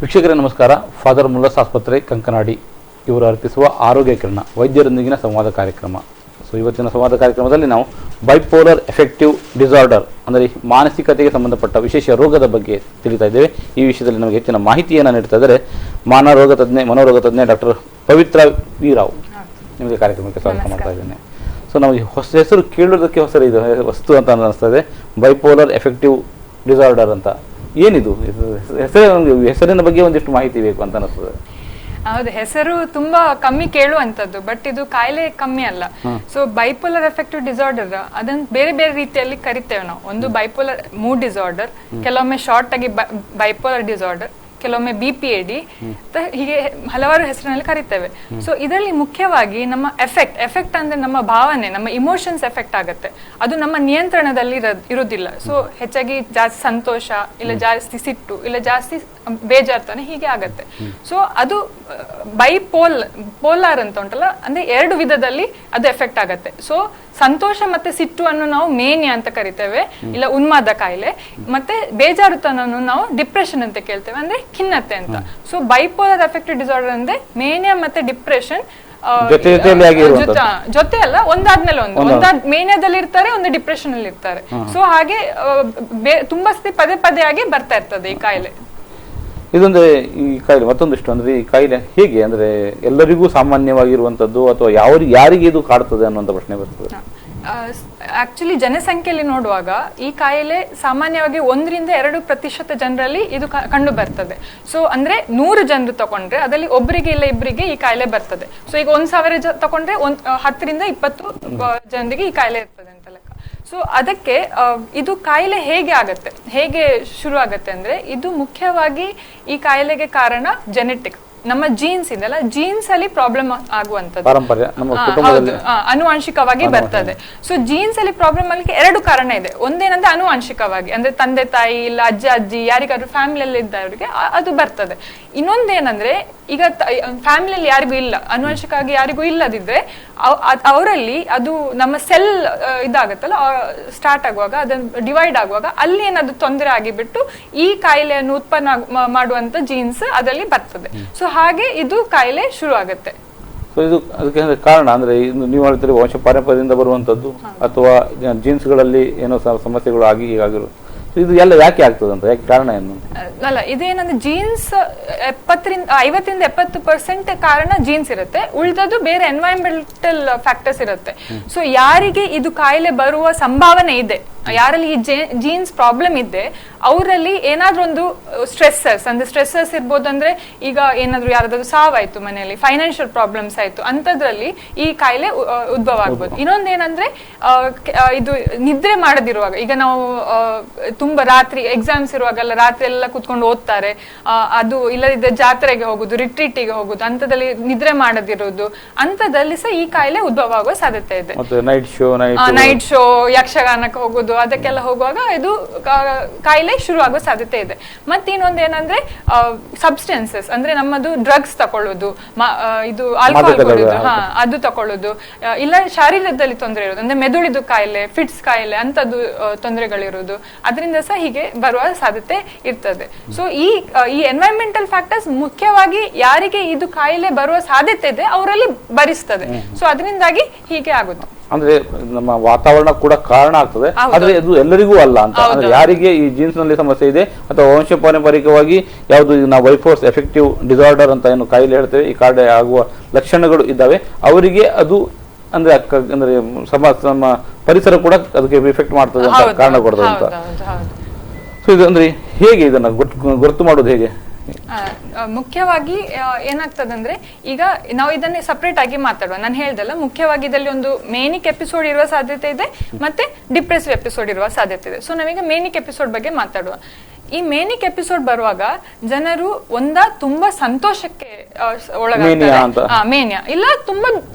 ವೀಕ್ಷಕರೇ ನಮಸ್ಕಾರ. Father Muller's ಆಸ್ಪತ್ರೆ ಕಂಕನಾಡಿ ಇವರು ಅರ್ಪಿಸುವ ಆರೋಗ್ಯ ಕಿರಣ ವೈದ್ಯರೊಂದಿಗಿನ ಸಂವಾದ ಕಾರ್ಯಕ್ರಮ. ಸೊ ಇವತ್ತಿನ ಸಂವಾದ ಕಾರ್ಯಕ್ರಮದಲ್ಲಿ ನಾವು ಬೈಪೋಲರ್ ಎಫೆಕ್ಟಿವ್ ಡಿಸಾರ್ಡರ್ ಅಂದರೆ ಮಾನಸಿಕತೆಗೆ ಸಂಬಂಧಪಟ್ಟ ವಿಶೇಷ ರೋಗದ ಬಗ್ಗೆ ತಿಳಿತಾ ಇದ್ದೇವೆ. ಈ ವಿಷಯದಲ್ಲಿ ನಮಗೆ ಹೆಚ್ಚಿನ ಮಾಹಿತಿಯನ್ನು ನೀಡ್ತಾ ಇದ್ದಾರೆ ಮನೋರೋಗ ತಜ್ಞ ಡಾಕ್ಟರ್ ಪವಿತ್ರ ವಿ ರಾವ್. ನಿಮಗೆ ಕಾರ್ಯಕ್ರಮಕ್ಕೆ ಸ್ವಾಗತ ಮಾಡ್ತಾ ಇದ್ದೇನೆ. ಸೊ ನಮಗೆ ಹೊಸ ಹೆಸರು ಕೇಳೋದಕ್ಕೆ ಇದು ವಸ್ತು ಅಂತ ಅನಿಸ್ತಾ ಇದೆ, ಬೈಪೋಲರ್ ಎಫೆಕ್ಟಿವ್ ಡಿಸಾರ್ಡರ್ ಅಂತ. ಏನಿದು ಹೆಸರಿನ ಬಗ್ಗೆ ಒಂದಿಷ್ಟು ಮಾಹಿತಿ ಬೇಕು ಅಂತ ಅನಿಸ್ತದೆ. ಹೌದು, ಹೆಸರು ತುಂಬಾ ಕಮ್ಮಿ ಕೇಳುವಂತದ್ದು, ಬಟ್ ಇದು ಕಾಯಿಲೆ ಕಮ್ಮಿ ಅಲ್ಲ. ಸೊ ಬೈಪೋಲರ್ ಎಫೆಕ್ಟಿವ್ ಡಿಸಾರ್ಡರ್ ಅದನ್ನ ಬೇರೆ ಬೇರೆ ರೀತಿಯಲ್ಲಿ ಕರಿತೇವೆ ನಾವು. ಒಂದು ಬೈಪೋಲರ್ ಮೂಡ್ ಡಿಸಾರ್ಡರ್, ಕೆಲವೊಮ್ಮೆ ಶಾರ್ಟ್ ಆಗಿ ಬೈಪೋಲರ್ ಡಿಸಾರ್ಡರ್, ಕೆಲವೊಮ್ಮೆ BPAD, ಹೀಗೆ ಹಲವಾರು ಹೆಸರಿನಲ್ಲಿ ಕರಿತೇವೆ. ಸೊ ಇದರಲ್ಲಿ ಮುಖ್ಯವಾಗಿ ನಮ್ಮ ಎಫೆಕ್ಟ್ ಅಂದ್ರೆ ನಮ್ಮ ಭಾವನೆ, ನಮ್ಮ ಇಮೋಷನ್ಸ್ ಎಫೆಕ್ಟ್ ಆಗುತ್ತೆ. ಅದು ನಮ್ಮ ನಿಯಂತ್ರಣದಲ್ಲಿ ಇರುವುದಿಲ್ಲ. ಸೊ ಹೆಚ್ಚಾಗಿ ಜಾಸ್ತಿ ಸಂತೋಷ, ಇಲ್ಲ ಜಾಸ್ತಿ ಸಿಟ್ಟು, ಇಲ್ಲ ಜಾಸ್ತಿ ಬೇಜಾರ್ತನೆ, ಹೀಗೆ ಆಗತ್ತೆ. ಸೊ ಅದು ಪೋಲಾರ್ ಅಂತ ಉಂಟಲ್ಲ, ಅಂದ್ರೆ ಎರಡು ವಿಧದಲ್ಲಿ ಅದು ಎಫೆಕ್ಟ್ ಆಗತ್ತೆ. ಸೊ ಸಂತೋಷ ಮತ್ತೆ ಸಿಟ್ಟು ಅನ್ನು ನಾವು ಮೇನಿಯಾ ಅಂತ ಕರಿತೇವೆ, ಇಲ್ಲ ಉನ್ಮಾದ ಕಾಯಿಲೆ. ಮತ್ತೆ ಬೇಜಾರುತನನ್ನು ನಾವು ಡಿಪ್ರೆಷನ್ ಅಂತ ಕೇಳ್ತೇವೆ, ಅಂದ್ರೆ ಖಿನ್ನತೆ ಅಂತ. ಸೊ ಬೈಪೋಲರ್ ಎಫೆಕ್ಟಿವ್ ಡಿಸಾರ್ಡರ್ ಅಂದ್ರೆ ಮೇನಿಯಾ ಮತ್ತೆ ಡಿಪ್ರೆಷನ್ ಜೊತೆ ಅಲ್ಲ, ಒಂದಾದ್ಮೇಲೆ ಮೇನಿಯಾದಲ್ಲಿ ಇರ್ತಾರೆ, ಒಂದು ಡಿಪ್ರೆಷನ್ ಅಲ್ಲಿ ಇರ್ತಾರೆ. ಸೊ ಹಾಗೆ ತುಂಬಾ ಸತಿ ಪದೇ ಆಗಿ ಬರ್ತಾ ಇರ್ತದೆ ಈ ಕಾಯಿಲೆ. ಇದೊಂದ್ರೆ ಈ ಕಾಯಿಲೆ ಮತ್ತೊಂದಿಷ್ಟು ಅಂದ್ರೆ ಈ ಕಾಯಿಲೆ ಹೇಗೆ ಅಂದ್ರೆ ಎಲ್ಲರಿಗೂ ಸಾಮಾನ್ಯವಾಗಿರುವಂತದ್ದು ಅಥವಾ ಯಾರಿಗೆ ಇದು ಕಾಡ್ತದೆ ಅನ್ನುವಂತ ಪ್ರಶ್ನೆ ಬರ್ತದೆ. ಆಕ್ಚುಲಿ ಜನಸಂಖ್ಯೆಯಲ್ಲಿ ನೋಡುವಾಗ ಈ ಕಾಯಿಲೆ ಸಾಮಾನ್ಯವಾಗಿ 1-2% ಜನರಲ್ಲಿ ಇದು ಕಂಡು ಬರ್ತದೆ. ಸೊ ಅಂದ್ರೆ 100 ಜನರು ತಕೊಂಡ್ರೆ ಅದರಲ್ಲಿ ಒಬ್ಬರಿಗೆ ಇಲ್ಲ ಇಬ್ಬರಿಗೆ ಈ ಕಾಯಿಲೆ ಬರ್ತದೆ. ಸೊ ಈಗ 1000 ತಕೊಂಡ್ರೆ 10-20 ಜನರಿಗೆ ಈ ಕಾಯಿಲೆ ಇರ್ತದೆ ಅಂತ ಲೆಕ್ಕ. ಸೊ ಅದಕ್ಕೆ ಇದು ಕಾಯಿಲೆ ಹೇಗೆ ಶುರು ಆಗತ್ತೆ ಅಂದ್ರೆ, ಇದು ಮುಖ್ಯವಾಗಿ ಈ ಕಾಯಿಲೆಗೆ ಕಾರಣ ಜೆನೆಟಿಕ್. ನಮ್ಮ ಜೀನ್ಸ್ ಇದೆಲ್ಲ, ಜೀನ್ಸ್ ಅಲ್ಲಿ ಪ್ರಾಬ್ಲಮ್ ಆಗುವಂತದ್ದು, ಅನುವಂಶಿಕವಾಗಿ ಬರ್ತದೆ. ಸೊ ಜೀನ್ಸ್ ಅಲ್ಲಿ ಪ್ರಾಬ್ಲಮ್ ಅಲ್ಲಿ 2 ಕಾರಣ ಇದೆ. ಒಂದೇನಂದ್ರೆ ಅನುವಂಶಿಕವಾಗಿ, ಅಂದ್ರೆ ತಂದೆ ತಾಯಿ ಇಲ್ಲ ಅಜ್ಜಿ ಯಾರಿಗಾದ್ರು ಫ್ಯಾಮಿಲಿಯಲ್ಲಿ ಇದ್ದವರಿಗೆ ಅದು ಬರ್ತದೆ. ಇನ್ನೊಂದೇನಂದ್ರೆ, ಈಗ ಫ್ಯಾಮಿಲಿಯಲ್ಲಿ ಯಾರಿಗೂ ಇಲ್ಲ, ಅನುವಂಶಿಕವಾಗಿ ಯಾರಿಗೂ ಇಲ್ಲದಿದ್ರೆ ಅವರಲ್ಲಿ ಅದು ನಮ್ಮ ಸೆಲ್ ಇದಾಗತ್ತಲ್ಲ, ಸ್ಟಾರ್ಟ್ ಆಗುವಾಗ, ಅದನ್ನು ಡಿವೈಡ್ ಆಗುವಾಗ ಅಲ್ಲಿ ಏನಾದ್ರು ತೊಂದರೆ ಆಗಿಬಿಟ್ಟು ಈ ಕಾಯಿಲೆಯನ್ನು ಉತ್ಪನ್ನ ಮಾಡುವಂತ ಜೀನ್ಸ್ ಅದರಲ್ಲಿ ಬರ್ತದೆ. ಸೊ ಹಾಗೆ ಇದು ಕಾಯಿಲೆ ಶುರು ಆಗುತ್ತೆ. ಇದು ಅದಕ್ಕೆ ಕಾರಣ ಅಂದ್ರೆ ನೀವು ಹೇಳ್ತೀರಿ ವಂಶ ಪಾರಂಪರ್ಯದಿಂದ ಬರುವಂತದ್ದು ಅಥವಾ ಜೀನ್ಸ್ ಗಳಲ್ಲಿ ಏನೋ ಸಮಸ್ಯೆಗಳು ಹೀಗಾಗಿರೋ ಇದು ಎಲ್ಲ ಯಾಕೆ ಆಗ್ತದೆ ಅಂತ, ಯಾಕೆ ಕಾರಣ ಏನು ಅಲ್ಲ, ಇದೇನಂದ್ರೆ ಜೀನ್ಸ್ 50-70% ಕಾರಣ ಜೀನ್ಸ್ ಇರುತ್ತೆ, ಉಳಿದದ್ದು ಬೇರೆ ಎನ್ವೈರನ್ಮೆಂಟಲ್ ಫ್ಯಾಕ್ಟರ್ಸ್ ಇರುತ್ತೆ. ಸೊ ಯಾರಿಗೆ ಇದು ಕಾಯಿಲೆ ಬರುವ ಸಂಭಾವನೆ ಇದೆ, ಯಾರಲ್ಲಿ ಈ ಜೀನ್ಸ್ ಪ್ರಾಬ್ಲಮ್ ಇದೆ, ಅವರಲ್ಲಿ ಏನಾದ್ರೂ ಒಂದು ಸ್ಟ್ರೆಸ್ಸರ್ಸ್ ಇರ್ಬೋದು. ಅಂದ್ರೆ ಈಗ ಏನಾದ್ರು ಯಾರಾದ್ರೂ ಸಾವಾಯ್ತು ಮನೆಯಲ್ಲಿ, ಫೈನಾನ್ಷಿಯಲ್ ಪ್ರಾಬ್ಲಮ್ಸ್ ಆಯ್ತು, ಅಂತದ್ರಲ್ಲಿ ಈ ಕಾಯಿಲೆ ಉದ್ಭವ ಆಗ್ಬೋದು. ಇನ್ನೊಂದೇನಂದ್ರೆ ಇದು ನಿದ್ರೆ ಮಾಡದಿರುವಾಗ, ಈಗ ನಾವು ತುಂಬಾ ರಾತ್ರಿ ಎಕ್ಸಾಮ್ಸ್ ಇರುವಾಗೆಲ್ಲ ರಾತ್ರಿ ಎಲ್ಲ ಕುತ್ಕೊಂಡು ಓದ್ತಾರೆ, ಅದು ಇಲ್ಲದಿದ್ದರೆ ಜಾತ್ರೆಗೆ ಹೋಗುದು, ರಿಟ್ರೀಟಿಗೆ ಹೋಗುದು, ಅಂತದಲ್ಲಿ ನಿದ್ರೆ ಮಾಡದಿರೋದು, ಅಂತದಲ್ಲಿ ಸಹ ಈ ಕಾಯಿಲೆ ಉದ್ಭವ ಆಗುವ ಸಾಧ್ಯತೆ ಇದೆ. ನೈಟ್ ಶೋ, ಯಕ್ಷಗಾನಕ್ಕೆ ಹೋಗುದು, ಅದಕ್ಕೆಲ್ಲ ಹೋಗುವಾಗ ಇದು ಕಾಯಿಲೆ ಶುರು ಆಗುವ ಸಾಧ್ಯತೆ ಇದೆ. ಮತ್ತೆ ಇನ್ನೊಂದೇನಂದ್ರೆ ಸಬ್ಸ್ಟೆನ್ಸಸ್, ಅಂದ್ರೆ ನಮ್ಮದು ಡ್ರಗ್ಸ್ ತಕೊಳ್ಳುದು, ಇದು ಆಲ್ಕೋಹಾಲ್ ಕುಡಿಯೋದು, ಅದು ತಕೊಳ್ಳುದು, ಇಲ್ಲ ಶಾರೀರದಲ್ಲಿ ತೊಂದರೆ ಇರೋದು, ಅಂದ್ರೆ ಮೆದುಳಿದು ಕಾಯಿಲೆ, ಫಿಟ್ಸ್ ಕಾಯಿಲೆ ಅಂತದ್ದು ತೊಂದರೆಗಳಿರುವುದು, ಅದರಿಂದ ಸಹ ಹೀಗೆ ಬರುವ ಸಾಧ್ಯತೆ ಇರ್ತದೆ. ಸೊ ಈ ಎನ್ವೈರನ್ಮೆಂಟಲ್ ಫ್ಯಾಕ್ಟರ್ಸ್ ಮುಖ್ಯವಾಗಿ ಯಾರಿಗೆ ಇದು ಕಾಯಿಲೆ ಬರುವ ಸಾಧ್ಯತೆ ಇದೆ ಅವರಲ್ಲಿ ಭರಿಸ್ತದೆ. ಸೊ ಅದರಿಂದಾಗಿ ಹೀಗೆ ಆಗುತ್ತೆ. ಅಂದ್ರೆ ನಮ್ಮ ವಾತಾವರಣ ಕೂಡ ಕಾರಣ ಆಗ್ತದೆ, ಆದ್ರೆ ಇದು ಎಲ್ಲರಿಗೂ ಅಲ್ಲ ಅಂತ. ಅಂದ್ರೆ ಯಾರಿಗೆ ಈ ಜೀನ್ಸ್ ನಲ್ಲಿ ಸಮಸ್ಯೆ ಇದೆ ಅಥವಾ ವಂಶ ಪಾರಂಪರಿಕವಾಗಿ ಯಾವುದು ನಾವು ಬೈಪೋಲರ್ ಎಫೆಕ್ಟಿವ್ ಡಿಸಾರ್ಡರ್ ಅಂತ ಏನು ಕಾಯಿಲೆ ಹೇಳ್ತೇವೆ, ಈ ಕಾಯಿಲೆ ಆಗುವ ಲಕ್ಷಣಗಳು ಇದ್ದಾವೆ, ಅವರಿಗೆ ಅದು ಅಂದ್ರೆ ನಮ್ಮ ಪರಿಸರ ಕೂಡ ಅದಕ್ಕೆ ಎಫೆಕ್ಟ್ ಮಾಡ್ತದೆ ಅಂತ ಕಾರಣ ಕೊಡ್ತದೆ ಅಂತ. ಸೊ ಇದು ಅಂದ್ರೆ ಹೇಗೆ ಇದನ್ನ ಗುರುತು ಮಾಡೋದು ಹೇಗೆ? ಮುಖ್ಯವಾಗಿ ಏನಾಗ್ತದಂದ್ರೆ, ಈಗ ನಾವು ಇದನ್ನೇ ಸಪರೇಟ್ ಆಗಿ ಮಾತಾಡುವ. ನಾನು ಹೇಳ್ದಲ್ಲ, ಮುಖ್ಯವಾಗಿ ಇದರಲ್ಲಿ ಒಂದು ಮೇನಿಕ್ ಎಪಿಸೋಡ್ ಇರುವ ಸಾಧ್ಯತೆ ಇದೆ, ಮತ್ತೆ ಡಿಪ್ರೆಸಿವ್ ಎಪಿಸೋಡ್ ಇರುವ ಸಾಧ್ಯತೆ ಇದೆ. ಸೊ ನಾವೀಗ ಮೇನಿಕ್ ಎಪಿಸೋಡ್ ಬಗ್ಗೆ ಮಾತಾಡುವ. ಈ ಮೇನಿಕ್ ಎಪಿಸೋಡ್ ಬರುವಾಗ ಜನರು ತುಂಬಾ ಸಂತೋಷಕ್ಕೆ ಒಳಗಾಗ್ತಾರೆ, ಮೇನಿಯಾ, ಇಲ್ಲ ತುಂಬಾ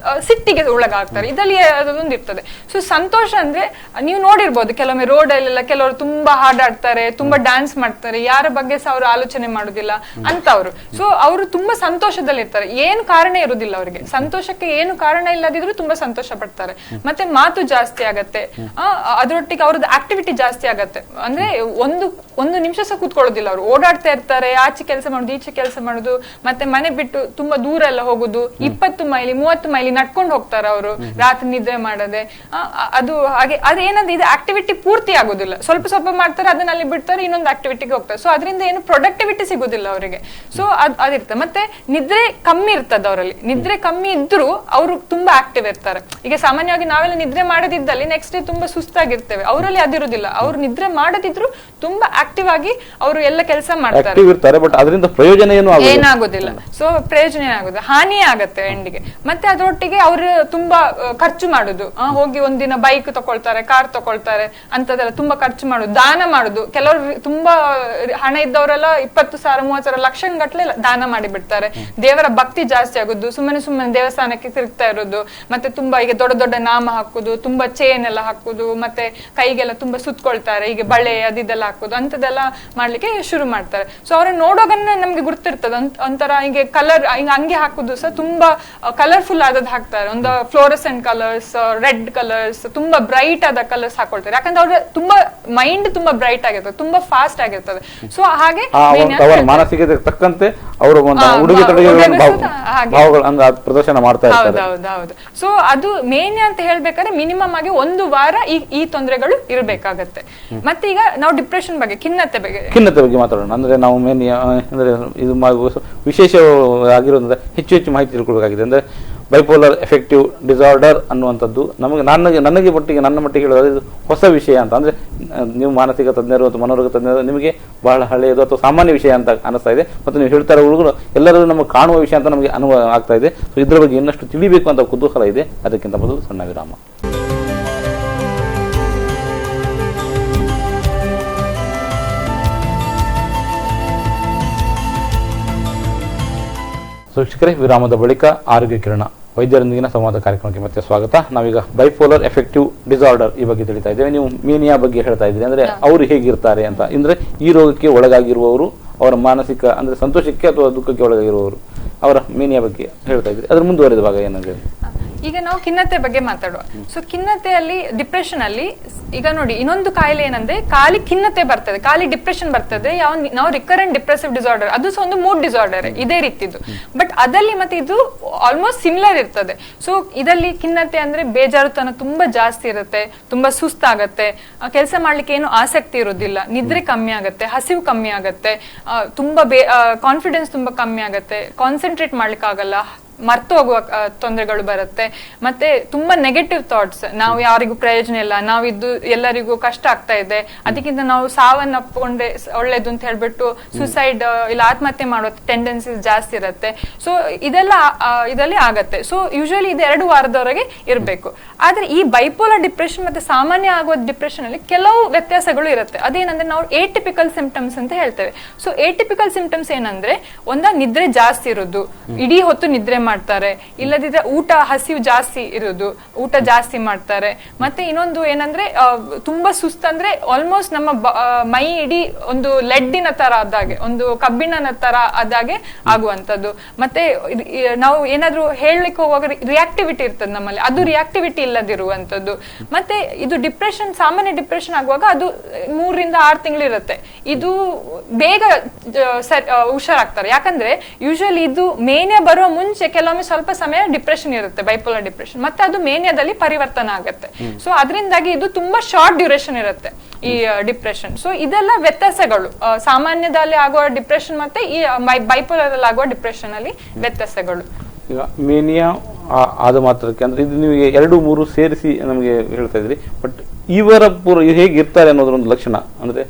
ಸಿಟ್ಟಿಗೆ ಒಳಗಾಗ್ತಾರೆ. ಇದರಲ್ಲಿ ಅದೊಂದು ಇರ್ತದೆ. ಸೊ ಸಂತೋಷ ಅಂದ್ರೆ ನೀವು ನೋಡಿರ್ಬೋದು, ಕೆಲವೊಮ್ಮೆ ರೋಡ್ ಅಲ್ಲೆಲ್ಲ ಕೆಲವರು ತುಂಬಾ ಹಾಡಾಡ್ತಾರೆ, ತುಂಬಾ ಡ್ಯಾನ್ಸ್ ಮಾಡ್ತಾರೆ, ಯಾರ ಬಗ್ಗೆ ಸಹ ಅವರು ಆಲೋಚನೆ ಮಾಡುದಿಲ್ಲ ಅಂತವ್ರು. ಸೊ ಅವರು ತುಂಬಾ ಸಂತೋಷದಲ್ಲಿ ಇರ್ತಾರೆ, ಏನು ಕಾರಣ ಇರುದಿಲ್ಲ ಅವರಿಗೆ. ಸಂತೋಷಕ್ಕೆ ಏನು ಕಾರಣ ಇಲ್ಲದಿದ್ರು ತುಂಬಾ ಸಂತೋಷ ಪಡ್ತಾರೆ. ಮತ್ತೆ ಮಾತು ಜಾಸ್ತಿ ಆಗತ್ತೆ, ಅದರೊಟ್ಟಿಗೆ ಅವ್ರದ್ದು ಆಕ್ಟಿವಿಟಿ ಜಾಸ್ತಿ ಆಗತ್ತೆ. ಅಂದ್ರೆ ಒಂದು ನಿಮಿಷ ಸಹ ಕೂತ್ಕೊಳ್ಳೋದಿಲ್ಲ, ಅವರು ಓಡಾಡ್ತಾ ಇರ್ತಾರೆ, ಆಚೆ ಕೆಲಸ ಮಾಡೋದು ಈಚೆ ಕೆಲಸ ಮಾಡೋದು, ಮತ್ತೆ ಮನೆ ಬಿಟ್ಟು ತುಂಬಾ ದೂರ ಎಲ್ಲ ಹೋಗುದು, 20 ಮೈಲಿ 30 ಮೈಲಿ ನಡ್ಕೊಂಡು ಹೋಗ್ತಾರೆ ಅವರು, ರಾತ್ರಿ ನಿದ್ರೆ ಮಾಡದೆ. ಅದು ಹಾಗೆ ಅದೇನಂದ್ರೆ ಇದು ಆಕ್ಟಿವಿಟಿ ಪೂರ್ತಿ ಆಗುದಿಲ್ಲ, ಸ್ವಲ್ಪ ಸ್ವಲ್ಪ ಮಾಡ್ತಾರೆ, ಅದನ್ನ ಅಲ್ಲಿ ಬಿಡ್ತಾರೆ, ಇನ್ನೊಂದು ಆಕ್ಟಿವಿಟಿಗೆ ಹೋಗ್ತಾರೆ. ಸೊ ಅದರಿಂದ ಏನು ಪ್ರೊಡಕ್ಟಿವಿಟಿ ಸಿಗುದಿಲ್ಲ ಅವರಿಗೆ. ಸೊ ಅದಿರ್ತದೆ. ಮತ್ತೆ ನಿದ್ರೆ ಕಮ್ಮಿ ಇರ್ತದೆ ಅವರಲ್ಲಿ. ನಿದ್ರೆ ಕಮ್ಮಿ ಇದ್ರು ಅವರು ತುಂಬಾ ಆಕ್ಟಿವ್ ಇರ್ತಾರೆ. ಈಗ ಸಾಮಾನ್ಯವಾಗಿ ನಾವೆಲ್ಲ ನಿದ್ರೆ ಮಾಡದಿದ್ದಲ್ಲಿ ನೆಕ್ಸ್ಟ್ ಡೇ ತುಂಬಾ ಸುಸ್ತಾಗಿರ್ತೇವೆ, ಅವರಲ್ಲಿ ಅದಿರುದಿಲ್ಲ. ಅವ್ರು ನಿದ್ರೆ ಮಾಡದಿದ್ರು ತುಂಬಾ ಆಕ್ಟಿವ್ ಆಗಿ ಅವರು ಎಲ್ಲ ಕೆಲಸ ಮಾಡ್ತಾರೆ. ಬಟ್ ಅದರಿಂದ ಪ್ರಯೋಜನ ಏನಾಗುದಿಲ್ಲ. ಸೊ ಪ್ರಯೋಜನ ಏನಾಗುದಿಲ್ಲ, ಹಾನಿಯೇ ಆಗತ್ತೆ ಎಂಡಿಗೆ. ಮತ್ತೆ ಅದರೊಟ್ಟಿಗೆ ಅವರು ತುಂಬಾ ಖರ್ಚು ಮಾಡುದು, ಹೋಗಿ ಒಂದಿನ ಬೈಕ್ ತಗೊಳ್ತಾರೆ, ಕಾರ್ ತಗೊಳ್ತಾರೆ, ಅಂತದೆಲ್ಲ ತುಂಬಾ ಖರ್ಚು ಮಾಡುದು, ದಾನ ಮಾಡುದು. ಕೆಲವರು ತುಂಬಾ ಹಣ ಇದ್ದವರೆಲ್ಲ 20,000 30,000 ಲಕ್ಷಗಟ್ಟಲೆ ದಾನ ಮಾಡಿ ಬಿಡ್ತಾರೆ. ದೇವರ ಭಕ್ತಿ ಜಾಸ್ತಿ ಆಗುದು, ಸುಮ್ಮನೆ ದೇವಸ್ಥಾನಕ್ಕೆ ತಿರುಗ್ತಾ ಇರೋದು, ಮತ್ತೆ ತುಂಬಾ ಈಗ ದೊಡ್ಡ ದೊಡ್ಡ ನಾಮ ಹಾಕುದು, ತುಂಬಾ ಚೇನ್ ಎಲ್ಲ ಹಾಕುದು, ಮತ್ತೆ ಕೈಗೆಲ್ಲ ತುಂಬಾ ಸುತ್ಕೊಳ್ತಾರೆ, ಈಗ ಬಳೆ ಅದಿದೆಲ್ಲ ಹಾಕುದು, ಅಂತದೆಲ್ಲ ಮಾಡ್ಲಿಕ್ಕೆ ಶುರು ಮಾಡ್ತಾರೆ. ಸೊ ಅವ್ರನ್ನ ನೋಡೋಗನ್ನ ನಮ್ಗೆ ಗುರ್ತಿರ್ತದೆ. ಒಂಥರ ಹಿಂಗೆ ಕಲರ್ ಹಿಂಗ ಅಂಗಿ ಹಾಕುದು ಸಹ ತುಂಬಾ ಕಲರ್ಫುಲ್ ಆದದ್ ಹಾಕ್ತಾರೆ, ಒಂದು ಫ್ಲೋರಸೆಂಟ್ ಕಲರ್ಸ್, ರೆಡ್ ಕಲರ್ಸ್, ತುಂಬಾ ಬ್ರೈಟ್ ಆದ ಕಲರ್ಸ್ ಹಾಕೊಳ್ತಾರೆ. ಯಾಕಂದ್ರೆ ಅವ್ರ ತುಂಬಾ ಮೈಂಡ್ ತುಂಬಾ ಬ್ರೈಟ್ ಆಗಿರ್ತದೆ, ತುಂಬಾ ಫಾಸ್ಟ್ ಆಗಿರ್ತದೆ. ಸೊ ಹಾಗೆ ಮಾನಸಿಕತೆ ತಕ್ಕಂತೆ ಅವರು ಉಡುಗೆ ಪ್ರದರ್ಶನ ಮಾಡ್ತಾ ಇರ್ತಾರೆ. ಹೌದೌದು. ಸೊ ಅದು ಮೇನ್ಯ ಅಂತ ಹೇಳ್ಬೇಕಾದ್ರೆ ಮಿನಿಮಮ್ ಆಗಿ 1 ವಾರ ಈ ತೊಂದರೆಗಳು ಇರಬೇಕಾಗತ್ತೆ. ಮತ್ತೆ ಈಗ ನಾವು ಡಿಪ್ರೆಷನ್ ಬಗ್ಗೆ, ಖಿನ್ನತೆ ಬಗ್ಗೆ ಮಾತಾಡೋಣ. ಅಂದ್ರೆ ನಾವು ಮೇನಿಯಾ ಅಂದ್ರೆ ಇದು ವಿಶೇಷ ಆಗಿರೋದ್ರಿಂದ ಹೆಚ್ಚು ಮಾಹಿತಿ ತಿಳ್ಕೊಳ್ಬೇಕಾಗಿದೆ. ಅಂದ್ರೆ ಬೈಪೋಲರ್ ಎಫೆಕ್ಟಿವ್ ಡಿಸಾರ್ಡರ್ ಅನ್ನುವಂಥದ್ದು ನನಗೆ ನನ್ನ ಮಟ್ಟಿಗೆ ಹೇಳೋದು ಇದು ಹೊಸ ವಿಷಯ ಅಂತ. ಅಂದ್ರೆ ನೀವು ಮಾನಸಿಕ ತಜ್ಞರು ಅಥವಾ ಮನೋರೋಗ ತಜ್ಞರು, ನಿಮಗೆ ಬಹಳ ಹಳೆಯದು ಅಥವಾ ಸಾಮಾನ್ಯ ವಿಷಯ ಅಂತ ಅನಿಸ್ತಾ ಇದೆ. ಮತ್ತು ನೀವು ಹೇಳ್ತಾ ಇರೋ ಹುಡುಗರು ಎಲ್ಲರೂ ನಮಗೆ ಕಾಣುವ ವಿಷಯ ಅಂತ ನಮಗೆ ಅನುಭವ ಆಗ್ತಾ ಇದೆ. ಸೊ ಇದ್ರ ಬಗ್ಗೆ ಇನ್ನಷ್ಟು ತಿಳಿಬೇಕು ಅಂತ ಕುತೂಹಲ ಇದೆ. ಅದಕ್ಕಿಂತ ಮೊದಲು ಸಣ್ಣ ವಿರಾಮ. ಶಿಕ್ಷಕರೇ, ವಿರಾಮದ ಬಳಿಕ ಆರೋಗ್ಯ ಕಿರಣ ವೈದ್ಯರೊಂದಿಗಿನ ಸಂವಾದ ಕಾರ್ಯಕ್ರಮಕ್ಕೆ ಮತ್ತೆ ಸ್ವಾಗತ. ನಾವೀಗ ಬೈಪೋಲರ್ ಎಫೆಕ್ಟಿವ್ ಡಿಸಾರ್ಡರ್ ಈ ಬಗ್ಗೆ ತಿಳಿತಾ ಇದ್ದೇವೆ. ನೀವು ಮೇನಿಯಾ ಬಗ್ಗೆ ಹೇಳ್ತಾ ಇದ್ದೀರಿ, ಅಂದ್ರೆ ಅವರು ಹೇಗಿರ್ತಾರೆ ಅಂತ. ಅಂದ್ರೆ ಈ ರೋಗಕ್ಕೆ ಒಳಗಾಗಿರುವವರು, ಅವರ ಮಾನಸಿಕ ಅಂದ್ರೆ ಸಂತೋಷಕ್ಕೆ ಅಥವಾ ದುಃಖಕ್ಕೆ ಒಳಗಾಗಿರುವವರು, ಅವರ ಮೇನಿಯಾ ಬಗ್ಗೆ ಹೇಳ್ತಾ ಇದ್ರಿ. ಅದ್ರ ಮುಂದುವರೆದ ಭಾಗ ಏನಂದ್ರೆ ಈಗ ನಾವು ಖಿನ್ನತೆ ಬಗ್ಗೆ ಮಾತಾಡುವ. ಸೊ ಖಿನ್ನತೆಯಲ್ಲಿ, ಡಿಪ್ರೆಷನ್ ಅಲ್ಲಿ ಈಗ ನೋಡಿ ಇನ್ನೊಂದು ಕಾಯಿಲೆ ಏನಂದ್ರೆ ಖಾಲಿ ಖಿನ್ನತೆ ಬರ್ತದೆ, ಖಾಲಿ ಡಿಪ್ರೆಷನ್ ಬರ್ತದೆ. ನಾವು ರಿಕರೆಂಟ್ ಡಿಪ್ರೆಸಿವ್ ಡಿಸಾರ್ಡರ್, ಅದು ಸಹ ಒಂದು ಮೂಡ್ ಡಿಸಾರ್ಡರ್ ಇದೇ ರೀತಿದ್ದು. ಬಟ್ ಅದಲ್ಲಿ ಮತ್ತೆ ಇದು ಆಲ್ಮೋಸ್ಟ್ ಸಿಮಿಲರ್ ಇರ್ತದೆ. ಸೊ ಇದರಲ್ಲಿ ಖಿನ್ನತೆ ಅಂದ್ರೆ ಬೇಜಾರುತನ ತುಂಬಾ ಜಾಸ್ತಿ ಇರುತ್ತೆ, ತುಂಬಾ ಸುಸ್ತಾಗತ್ತೆ, ಕೆಲಸ ಮಾಡ್ಲಿಕ್ಕೆ ಏನು ಆಸಕ್ತಿ ಇರೋದಿಲ್ಲ, ನಿದ್ರೆ ಕಮ್ಮಿ ಆಗತ್ತೆ, ಹಸಿವು ಕಮ್ಮಿ ಆಗತ್ತೆ, ತುಂಬಾ ಕಾನ್ಫಿಡೆನ್ಸ್ ತುಂಬಾ ಕಮ್ಮಿ ಆಗತ್ತೆ, ಕಾನ್ಸಂಟ್ರೇಟ್ ಮಾಡ್ಲಿಕ್ಕೆ ಆಗಲ್ಲ, ಮರ್ತು ಹೋಗುವ ತೊಂದರೆಗಳು ಬರುತ್ತೆ. ಮತ್ತೆ ತುಂಬಾ ನೆಗೆಟಿವ್ ಥಾಟ್ಸ್, ನಾವು ಯಾರಿಗೂ ಪ್ರಯೋಜನ ಇಲ್ಲ, ನಾವಿದ್ದು ಎಲ್ಲರಿಗೂ ಕಷ್ಟ ಆಗ್ತಾ ಇದೆ, ಅದಕ್ಕಿಂತ ನಾವು ಸಾವನ್ನಪ್ಪಿಕೊಂಡ್ರೆ ಒಳ್ಳೇದು ಅಂತ ಹೇಳ್ಬಿಟ್ಟು ಸುಸೈಡ್ ಇಲ್ಲ ಆತ್ಮಹತ್ಯೆ ಮಾಡೋ ಟೆಂಡೆನ್ಸೀಸ್ ಜಾಸ್ತಿ ಇರುತ್ತೆ. ಸೊ ಇದರಲ್ಲಿ ಆಗತ್ತೆ. ಸೊ ಯೂಶುವಲಿ ಇದು 2 ವಾರದವರೆಗೆ ಇರಬೇಕು. ಆದ್ರೆ ಈ ಬೈಪೋಲರ್ ಡಿಪ್ರೆಷನ್ ಮತ್ತೆ ಸಾಮಾನ್ಯ ಆಗುವ ಡಿಪ್ರೆಷನ್ ಅಲ್ಲಿ ಕೆಲವು ವ್ಯತ್ಯಾಸಗಳು ಇರುತ್ತೆ. ಅದೇನಂದ್ರೆ ನಾವು ಏಟಿಪಿಕಲ್ ಸಿಂಪ್ಟಮ್ಸ್ ಅಂತ ಹೇಳ್ತೇವೆ. ಸೊ ಏಟಿಪಿಕಲ್ ಸಿಂಪ್ಟಮ್ಸ್ ಏನಂದ್ರೆ ನಿದ್ರೆ ಜಾಸ್ತಿ ಇರೋದು, ಇಡೀ ಹೊತ್ತು ನಿದ್ರೆ ಮಾಡ್ತಾರೆ, ಇಲ್ಲದಿದ್ರೆ ಹಸಿವು ಜಾಸ್ತಿ ಇರೋದು, ಊಟ ಜಾಸ್ತಿ ಮಾಡ್ತಾರೆ. ಮತ್ತೆ ಇನ್ನೊಂದು ಏನಂದ್ರೆ ತುಂಬಾ ಸುಸ್ತಂದ್ರೆ ಆಲ್ಮೋಸ್ಟ್ ನಮ್ಮ ಮೈ ಇಡೀ ಒಂದು ಲೆಡ್ಡಿನ ತರ ಆದಾಗೆ, ಒಂದು ಕಬ್ಬಿಣನ ತರ ಆದಾಗೆ ಆಗುವಂತದ್ದು. ಮತ್ತೆ ನಾವು ಏನಾದ್ರೂ ಹೇಳಲಿಕ್ಕೆ ಹೋಗುವಾಗ ರಿಯಾಕ್ಟಿವಿಟಿ ಇರ್ತದೆ ನಮ್ಮಲ್ಲಿ, ಅದು ರಿಯಾಕ್ಟಿವಿಟಿ ಇಲ್ಲದಿರುವಂತದ್ದು. ಮತ್ತೆ ಇದು ಡಿಪ್ರೆಷನ್, ಸಾಮಾನ್ಯ ಡಿಪ್ರೆಷನ್ ಆಗುವಾಗ ಅದು 3 ರಿಂದ 6 ತಿಂಗಳು ಇರುತ್ತೆ. ಇದು ಬೇಗ ಹುಷಾರಾಗ್ತಾರೆ. ಯಾಕಂದ್ರೆ ಯೂಶುವಲಿ ಇದು ಮೇನಿಯಾ ಬರುವ ಮುಂಚೆ ಕೆಲವೊಮ್ಮೆ ಸ್ವಲ್ಪ ಸಮಯ ಡಿಪ್ರೆಷನ್ ಇರುತ್ತೆ, ಬೈಪೋಲರ್ ಡಿಪ್ರೆಷನ್, ಮತ್ತೆ ಅದು ಮೇನಿಯಾದಲ್ಲಿ ಪರಿವರ್ತನೆ ಆಗುತ್ತೆ. ಸೊ ಅದರಿಂದಾಗಿ ಇದು ತುಂಬಾ ಶಾರ್ಟ್ ಡ್ಯೂರೇಷನ್ ಇರುತ್ತೆ ಈ ಡಿಪ್ರೆಷನ್. ಸೊ ಇದೆಲ್ಲ ವ್ಯತ್ಯಾಸಗಳು ಸಾಮಾನ್ಯದಲ್ಲಿ ಆಗುವ ಡಿಪ್ರೆಷನ್ ಮತ್ತೆ ಈ ಬೈಪೋಲರ್ ಅಲ್ಲಿ ಆಗುವ ಡಿಪ್ರೆಷನ್ ಅಲ್ಲಿ ವ್ಯತ್ಯಾಸಗಳು. ಈಗ ಮೇನಿಯಾ ಆದ ಮಾತ್ರಕ್ಕೆ ಅಂದ್ರೆ ಇದು ನಿಮಗೆ 2-3 ಸೇರಿಸಿ ನಮಗೆ ಹೇಳ್ತಾ ಇದ್ರಿ. ಬಟ್ ಇವರ ಹೇಗಿರ್ತಾರೆ ಅನ್ನೋದ್ರ ಒಂದು ಲಕ್ಷಣ, ಅಂದ್ರೆ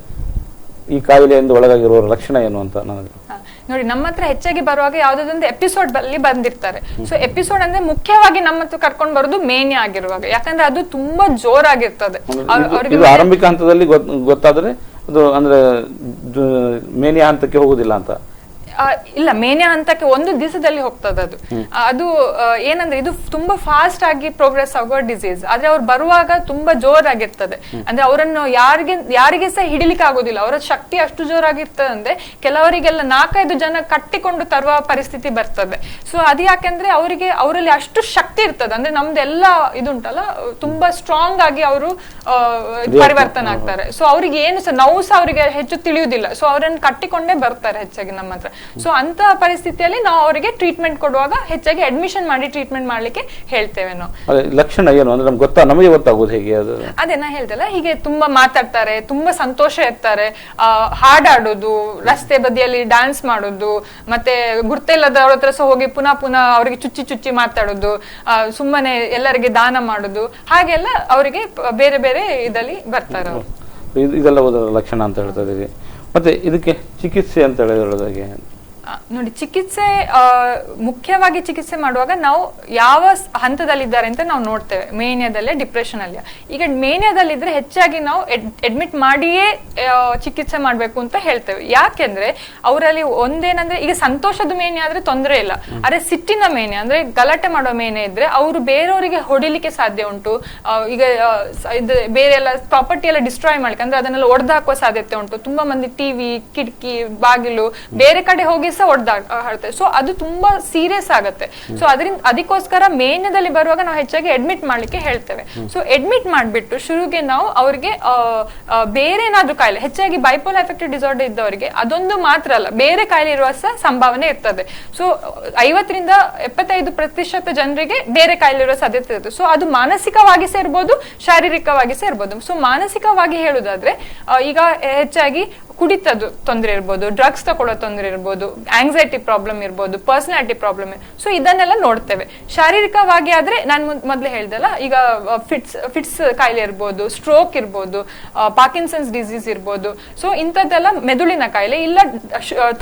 ಈ ಕಾಯಿಲೆಯಿಂದ ಒಳಗಾಗಿರುವವರ ಲಕ್ಷಣ ಏನು ಅಂತ ನನಗೆ ನೋಡಿ. ನಮ್ಮ ಹತ್ರ ಹೆಚ್ಚಾಗಿ ಬರುವಾಗ ಯಾವ್ದಾದೊಂದು ಎಪಿಸೋಡ್ ಅಲ್ಲಿ ಬಂದಿರ್ತಾರೆ. ಸೊ ಎಪಿಸೋಡ್ ಅಂದ್ರೆ ಮುಖ್ಯವಾಗಿ ನಮ್ಮ ಹತ್ರ ಕರ್ಕೊಂಡು ಬರೋದು ಮೇನಿಯಾ ಆಗಿರುವಾಗ, ಯಾಕಂದ್ರೆ ಅದು ತುಂಬಾ ಜೋರಾಗಿರ್ತದೆ. ಆರಂಭಿಕ ಹಂತದಲ್ಲಿ ಗೊತ್ತಾದ್ರೆ ಅದು ಅಂದ್ರೆ ಮೇನಿಯಾ ಹಂತಕ್ಕೆ ಹೋಗುದಿಲ್ಲ ಅಂತ ಇಲ್ಲ, ಮೇನ್ಯ ಹಂತಕ್ಕೆ ಒಂದು ದಿವಸದಲ್ಲಿ ಹೋಗ್ತದೆ ಅದು. ಅದು ಏನಂದ್ರೆ ಇದು ತುಂಬಾ ಫಾಸ್ಟ್ ಆಗಿ ಪ್ರೋಗ್ರೆಸ್ ಆಗುವ ಡಿಸೀಸ್. ಆದ್ರೆ ಅವ್ರು ಬರುವಾಗ ತುಂಬಾ ಜೋರಾಗಿರ್ತದೆ. ಅಂದ್ರೆ ಅವರನ್ನು ಯಾರಿಗೆ ಸಹ ಹಿಡಿಲಿಕ್ಕೆ ಆಗೋದಿಲ್ಲ. ಅವರ ಶಕ್ತಿ ಅಷ್ಟು ಜೋರಾಗಿರ್ತದೆ ಅಂದ್ರೆ ಕೆಲವರಿಗೆಲ್ಲ 4-5 ಜನ ಕಟ್ಟಿಕೊಂಡು ತರುವ ಪರಿಸ್ಥಿತಿ ಬರ್ತದೆ. ಸೊ ಅದು ಯಾಕೆಂದ್ರೆ ಅವರಲ್ಲಿ ಅಷ್ಟು ಶಕ್ತಿ ಇರ್ತದೆ. ಅಂದ್ರೆ ನಮ್ದೆಲ್ಲ ಇದುಂಟಲ್ಲ ತುಂಬಾ ಸ್ಟ್ರಾಂಗ್ ಆಗಿ ಅವರು ಪರಿವರ್ತನೆ ಆಗ್ತಾರೆ. ಸೊ ಅವ್ರಿಗೆ ಏನು ಸಹ ನೋವು ಸಹ ಅವರಿಗೆ ಹೆಚ್ಚು ತಿಳಿಯುವುದಿಲ್ಲ. ಸೊ ಅವರನ್ನು ಕಟ್ಟಿಕೊಂಡೇ ಬರ್ತಾರೆ ಹೆಚ್ಚಾಗಿ ನಮ್ಮ ಹತ್ರ. ಸೊ ಅಂತ ಪರಿಸ್ಥಿತಿಯಲ್ಲಿ ನಾವು ಅವರಿಗೆ ಟ್ರೀಟ್ಮೆಂಟ್ ಕೊಡುವಾಗ ಹೆಚ್ಚಾಗಿ ಅಡ್ಮಿಷನ್ ಮಾಡಿ ಟ್ರೀಟ್ಮೆಂಟ್ ಮಾಡ್ಲಿಕ್ಕೆ ಹೇಳ್ತೇವೆ ನಾವು. ಲಕ್ಷಣ ಏನು ಅಂದ್ರೆ ನಮಗೆ ಗೊತ್ತಾಗೋದು ಹೇಗೆ? ಅದೇ ನಾ ಹೇಳ್ದಲ್ಲ, ಹೀಗೆ ತುಂಬಾ ಮಾತಾಡ್ತಾರೆ, ತುಂಬಾ ಸಂತೋಷ ಇರ್ತಾರೆ, ಹಾಡಾಡೋದು, ರಸ್ತೆ ಬದಿಯಲ್ಲಿ ಡ್ಯಾನ್ಸ್ ಮಾಡೋದು, ಮತ್ತೆ ಗುರ್ತಿಲ್ಲದವ್ರ ಹತ್ರ ಸಹ ಹೋಗಿ ಪುನಃ ಅವರಿಗೆ ಚುಚ್ಚಿ ಮಾತಾಡೋದು, ಸುಮ್ಮನೆ ಎಲ್ಲರಿಗೆ ದಾನ ಮಾಡೋದು, ಹಾಗೆಲ್ಲ ಅವರಿಗೆ ಬೇರೆ ಬೇರೆ ಇದಲ್ಲಿ ಬರ್ತಾರೆ ಅವರು. ಇದೆಲ್ಲ ಲಕ್ಷಣ ಅಂತ ಹೇಳ್ತಾ ಇದೀವಿ. ಮತ್ತೆ ಇದಕ್ಕೆ ಚಿಕಿತ್ಸೆ ಅಂತ ಹೇಳೋದಾಗೆ ನೋಡಿ, ಚಿಕಿತ್ಸೆ ಮುಖ್ಯವಾಗಿ ಚಿಕಿತ್ಸೆ ಮಾಡುವಾಗ ನಾವು ಯಾವ ಹಂತದಲ್ಲಿದ್ದಾರೆ ಅಂತ ನಾವು ನೋಡ್ತೇವೆ. ಮೇನಿಯಾದಲ್ಲೇ, ಡಿಪ್ರೆಷನ್ ಅಲ್ಲಿ. ಈಗ ಮೇನಿಯಾದಲ್ಲಿದ್ರೆ ಹೆಚ್ಚಾಗಿ ನಾವು ಅಡ್ಮಿಟ್ ಮಾಡಿಯೇ ಚಿಕಿತ್ಸೆ ಮಾಡ್ಬೇಕು ಅಂತ ಹೇಳ್ತೇವೆ. ಯಾಕೆಂದ್ರೆ ಅವರಲ್ಲಿ ಒಂದೇನಂದ್ರೆ, ಈಗ ಸಂತೋಷದ ಮೇನಿಯಾ ಆದ್ರೆ ತೊಂದರೆ ಇಲ್ಲ. ಆದ್ರೆ ಸಿಟ್ಟಿನ ಮೇನಿಯಾ ಅಂದ್ರೆ ಗಲಾಟೆ ಮಾಡೋ ಮೇನಿಯಾ ಇದ್ರೆ ಅವರು ಬೇರೆಯವರಿಗೆ ಹೊಡಿಲಿಕ್ಕೆ ಸಾಧ್ಯ ಉಂಟು. ಈಗ ಬೇರೆ ಎಲ್ಲ ಪ್ರಾಪರ್ಟಿ ಎಲ್ಲ ಡಿಸ್ಟ್ರಾಯ್ ಮಾಡ್ಲಿಕ್ಕೆ ಅಂದ್ರೆ ಅದನ್ನೆಲ್ಲ ಒಡೆದು ಹಾಕುವ ಸಾಧ್ಯತೆ ಉಂಟು. ತುಂಬಾ ಮಂದಿ ಟಿವಿ, ಕಿಟಕಿ, ಬಾಗಿಲು ಬೇರೆ ಕಡೆ ಹೋಗಿ ಹೊಡೆದಾಡ್ತಾರೆ. ಸೊ ಅದು ತುಂಬಾ ಸೀರಿಯಸ್ ಆಗುತ್ತೆ. ಸೊ ಅದಕ್ಕೋಸ್ಕರ ಮೇನ್ಯದಲ್ಲಿ ಬರುವಾಗ ನಾವು ಹೆಚ್ಚಾಗಿ ಅಡ್ಮಿಟ್ ಮಾಡ್ಲಿಕ್ಕೆ ಹೇಳ್ತೇವೆ. ಸೊ ಅಡ್ಮಿಟ್ ಮಾಡ್ಬಿಟ್ಟು ಶುರುಗೆ ನಾವು ಅವ್ರಿಗೆ ಬೇರೆ ಏನಾದ್ರೂ ಕಾಯಿಲೆ, ಹೆಚ್ಚಾಗಿ ಬೈಪೋಲರ್ ಅಫೆಕ್ಟಿವ್ ಡಿಸಾರ್ಡರ್ ಇದ್ದವರಿಗೆ ಅದೊಂದು ಮಾತ್ರ ಅಲ್ಲ, ಬೇರೆ ಕಾಯಿಲೆ ಇರುವ ಸಹ ಸಂಭಾವನೆ ಇರ್ತದೆ. ಸೊ 50-75% ಜನರಿಗೆ ಬೇರೆ ಕಾಯಿಲೆ ಇರುವ ಸಾಧ್ಯತೆ ಇರುತ್ತೆ. ಸೊ ಅದು ಮಾನಸಿಕವಾಗಿ ಸೇರ್ಬೋದು, ಶಾರೀರಿಕವಾಗಿ ಸೇರ್ಬೋದು. ಸೊ ಮಾನಸಿಕವಾಗಿ ಹೇಳುದಾದ್ರೆ ಈಗ ಹೆಚ್ಚಾಗಿ ಕುಡಿತದ್ದು ತೊಂದರೆ ಇರ್ಬೋದು, ಡ್ರಗ್ಸ್ ತಗೊಳ್ಳೋ ತೊಂದರೆ ಇರ್ಬೋದು, ಆಂಗ್ಸೈಟಿ ಪ್ರಾಬ್ಲಮ್ ಇರ್ಬೋದು, ಪರ್ಸನಾಲಿಟಿ ಪ್ರಾಬ್ಲಮ್. ಸೊ ಇದನ್ನೆಲ್ಲ ನೋಡ್ತೇವೆ. ಶಾರೀರಿಕವಾಗಿ ಆದ್ರೆ ನಾನು ಮೊದಲೇ ಹೇಳ್ದಲ್ಲ, ಈಗ ಫಿಟ್ಸ್ ಕಾಯಿಲೆ ಇರ್ಬೋದು, ಸ್ಟ್ರೋಕ್ ಇರ್ಬೋದು, ಪಾರ್ಕಿನ್ಸನ್ಸ್ ಡಿಸೀಸ್ ಇರ್ಬೋದು. ಸೊ ಇಂಥದ್ದೆಲ್ಲ ಮೆದುಳಿನ ಕಾಯಿಲೆ, ಇಲ್ಲ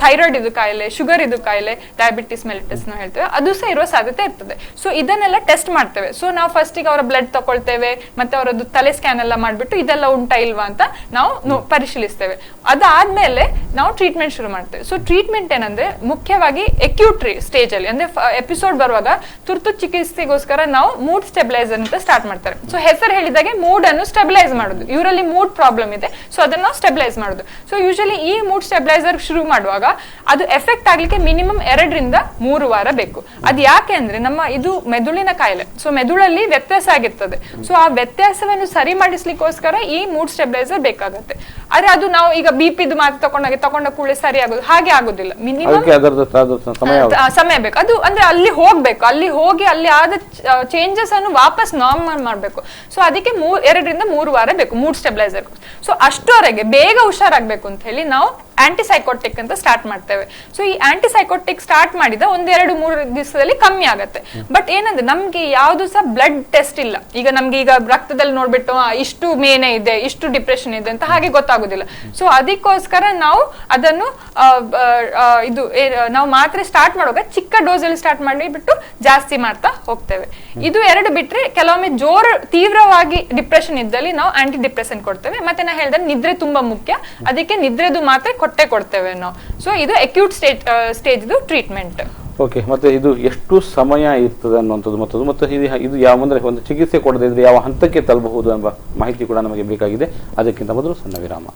ಥೈರಾಯ್ಡ್ ಇದು ಕಾಯಿಲೆ, ಶುಗರ್ ಇದು ಕಾಯಿಲೆ, ಡಯಾಬಿಟಿಸ್ ಮೆಲಿಟಸ್ ನಾವು ಹೇಳ್ತೇವೆ, ಅದು ಸಹ ಇರುವ ಸಾಧ್ಯತೆ ಇರ್ತದೆ. ಸೊ ಇದನ್ನೆಲ್ಲ ಟೆಸ್ಟ್ ಮಾಡ್ತೇವೆ. ಸೊ ನಾವು ಫಸ್ಟಿಗೆ ಅವರ ಬ್ಲಡ್ ತಗೊಳ್ತೇವೆ, ಮತ್ತೆ ಅವರದ್ದು ತಲೆ ಸ್ಕ್ಯಾನ್ ಎಲ್ಲ ಮಾಡ್ಬಿಟ್ಟು ಇದೆಲ್ಲ ಉಂಟಾ ಇಲ್ವಾ ಅಂತ ನಾವು ಪರಿಶೀಲಿಸ್ತೇವೆ. ಅದಾದ್ಮೇಲೆ ನಾವು ಟ್ರೀಟ್ಮೆಂಟ್ ಶುರು ಮಾಡ್ತೇವೆ. ಸೊ ಟ್ರೀಟ್ಮೆಂಟ್ ಏನಂದ್ರೆ ಮುಖ್ಯವಾಗಿ ಅಕ್ಯೂಟ್ ಸ್ಟೇಜ್ ಅಲ್ಲಿ, ಅಂದ್ರೆ ಎಪಿಸೋಡ್ ಬರುವಾಗ ತುರ್ತು ಚಿಕಿತ್ಸೆಗೋಸ್ಕರ ನಾವು ಮೂಡ್ ಸ್ಟೆಬಿಲೈಸರ್ ಅಂತ ಸ್ಟಾರ್ಟ್ ಮಾಡ್ತಾರೆ. ಸೊ ಹೆಸರು ಹೇಳಿದಾಗೆ ಮೂಡ್ ಅನ್ನು ಸ್ಟೆಬಿಲೈಸ್ ಮಾಡೋದು. ಇವರಲ್ಲಿ ಮೂಡ್ ಪ್ರಾಬ್ಲಮ್ ಇದೆ, ಸೊ ಅದನ್ನ ನಾವು ಸ್ಟೆಬಿಲೈಸ್ ಮಾಡೋದು. ಸೊ ಯೂಶಲಿ ಈ ಮೂಡ್ ಸ್ಟೆಬಿಲೈಸರ್ ಶುರು ಮಾಡುವಾಗ ಅದು ಎಫೆಕ್ಟ್ ಆಗ್ಲಿಕ್ಕೆ ಮಿನಿಮಮ್ 2-3 ವಾರ ಬೇಕು. ಅದು ಯಾಕೆ ಅಂದ್ರೆ ಇದು ಮೆದುಳಿನ ಕಾಯಿಲೆ. ಸೊ ಮೆದುಳಲ್ಲಿ ವ್ಯತ್ಯಾಸ ಆಗಿರ್ತದೆ. ಸೊ ಆ ವ್ಯತ್ಯಾಸವನ್ನು ಸರಿ ಮಾಡಿಸ್ಲಿಕ್ಕೋಸ್ಕರ ಈ ಮೂಡ್ ಸ್ಟೆಬಿಲೈಸರ್ ಬೇಕಾಗತ್ತೆ. ಆದ್ರೆ ಅದು ನಾವು ಈಗ ಬಿಪಿದು ಮಾತು ತಗೊಂಡ ಕೂಡಲೇ ಸರಿ ಆಗೋದು ಹಾಗೆ ಆಗೋದಿಲ್ಲ. ಮಿನಿಮಮ್ ಸಮಯ ಬೇಕು. ಅದು ಅಂದ್ರೆ ಅಲ್ಲಿ ಹೋಗ್ಬೇಕು, ಅಲ್ಲಿ ಹೋಗಿ ಅಲ್ಲಿ ಆದ ಚೇಂಜಸ್ ಅನ್ನು ವಾಪಸ್ ನಾರ್ಮಲ್ ಮಾಡ್ಬೇಕು. ಸೊ ಅದಕ್ಕೆ 2-3 ವಾರ ಬೇಕು ಮೂಡ್ ಸ್ಟೆಬಿಲೈಸರ್. ಸೊ ಅಷ್ಟುವರೆಗೆ ಬೇಗ ಹುಷಾರಾಗ್ಬೇಕು ಅಂತ ಹೇಳಿ ನಾವು ಆಂಟಿಸೈಕೋಟಿಕ್ ಅಂತ ಸ್ಟಾರ್ಟ್ ಮಾಡ್ತೇವೆ. ಸೊ ಈ ಆಂಟಿಸೈಕೋಟಿಕ್ ಸ್ಟಾರ್ಟ್ ಮಾಡಿದ 1-2-3 ದಿವಸದಲ್ಲಿ ಕಮ್ಮಿ ಆಗುತ್ತೆ. ಬಟ್ ಏನಂದ್ರೆ ನಮ್ಗೆ ಯಾವ್ದು ಸಹ ಬ್ಲಡ್ ಟೆಸ್ಟ್ ಇಲ್ಲ. ಈಗ ನಮ್ಗೆ ಈಗ ರಕ್ತದಲ್ಲಿ ನೋಡ್ಬಿಟ್ಟು ಇಷ್ಟು ಮೇನೆ ಇದೆ, ಇಷ್ಟು ಡಿಪ್ರೆಷನ್ ಇದೆ ಅಂತ ಹಾಗೆ ಗೊತ್ತಾಗುದಿಲ್ಲ. ಸೊ ಅದಕ್ಕೋಸ್ಕರ ನಾವು ಅದನ್ನು ನಾವು ಮಾತ್ರೆ ಸ್ಟಾರ್ಟ್ ಮಾಡುವಾಗ ಚಿಕ್ಕ ಡೋಸ್ ಅಲ್ಲಿ ಸ್ಟಾರ್ಟ್ ಮಾಡಿಬಿಟ್ಟು ಜಾಸ್ತಿ ಮಾಡ್ತಾ ಹೋಗ್ತೇವೆ. ಇದು 2 ಬಿಟ್ರೆ ಕೆಲವೊಮ್ಮೆ ತೀವ್ರವಾಗಿ ಡಿಪ್ರೆಷನ್ ಇದ್ದಲ್ಲಿ ನಾವು ಆಂಟಿ ಡಿಪ್ರೆಸೆಂಟ್ ಕೊಡ್ತೇವೆ. ಮತ್ತೆ ನಾ ಹೇಳಿದ್ರೆ ನಿದ್ರೆ ತುಂಬಾ ಮುಖ್ಯ, ಅದಕ್ಕೆ ನಿದ್ರೆದು ಮಾತ್ರೆ ಕೊಡ್ತೇವೆ ನಾವು. ಸೊ ಇದು ಅಕ್ಯೂಟ್ ಸ್ಟೇಜ್ ಟ್ರೀಟ್ಮೆಂಟ್. ಓಕೆ, ಮತ್ತೆ ಇದು ಎಷ್ಟು ಸಮಯ ಇರ್ತದೆ ಅನ್ನುವಂಥದ್ದು ಮತ್ತು ಇದು ಯಾವ ಅಂದ್ರೆ ಒಂದು ಚಿಕಿತ್ಸೆ ಕೊಡದೇ ಇದ್ರೆ ಯಾವ ಹಂತಕ್ಕೆ ತಲುಪಬಹುದು ಎಂಬ ಮಾಹಿತಿ ಕೂಡ ನಮಗೆ ಬೇಕಾಗಿದೆ. ಅದಕ್ಕಿಂತ ಮೊದಲು ಸಣ್ಣ ವಿರಾಮ.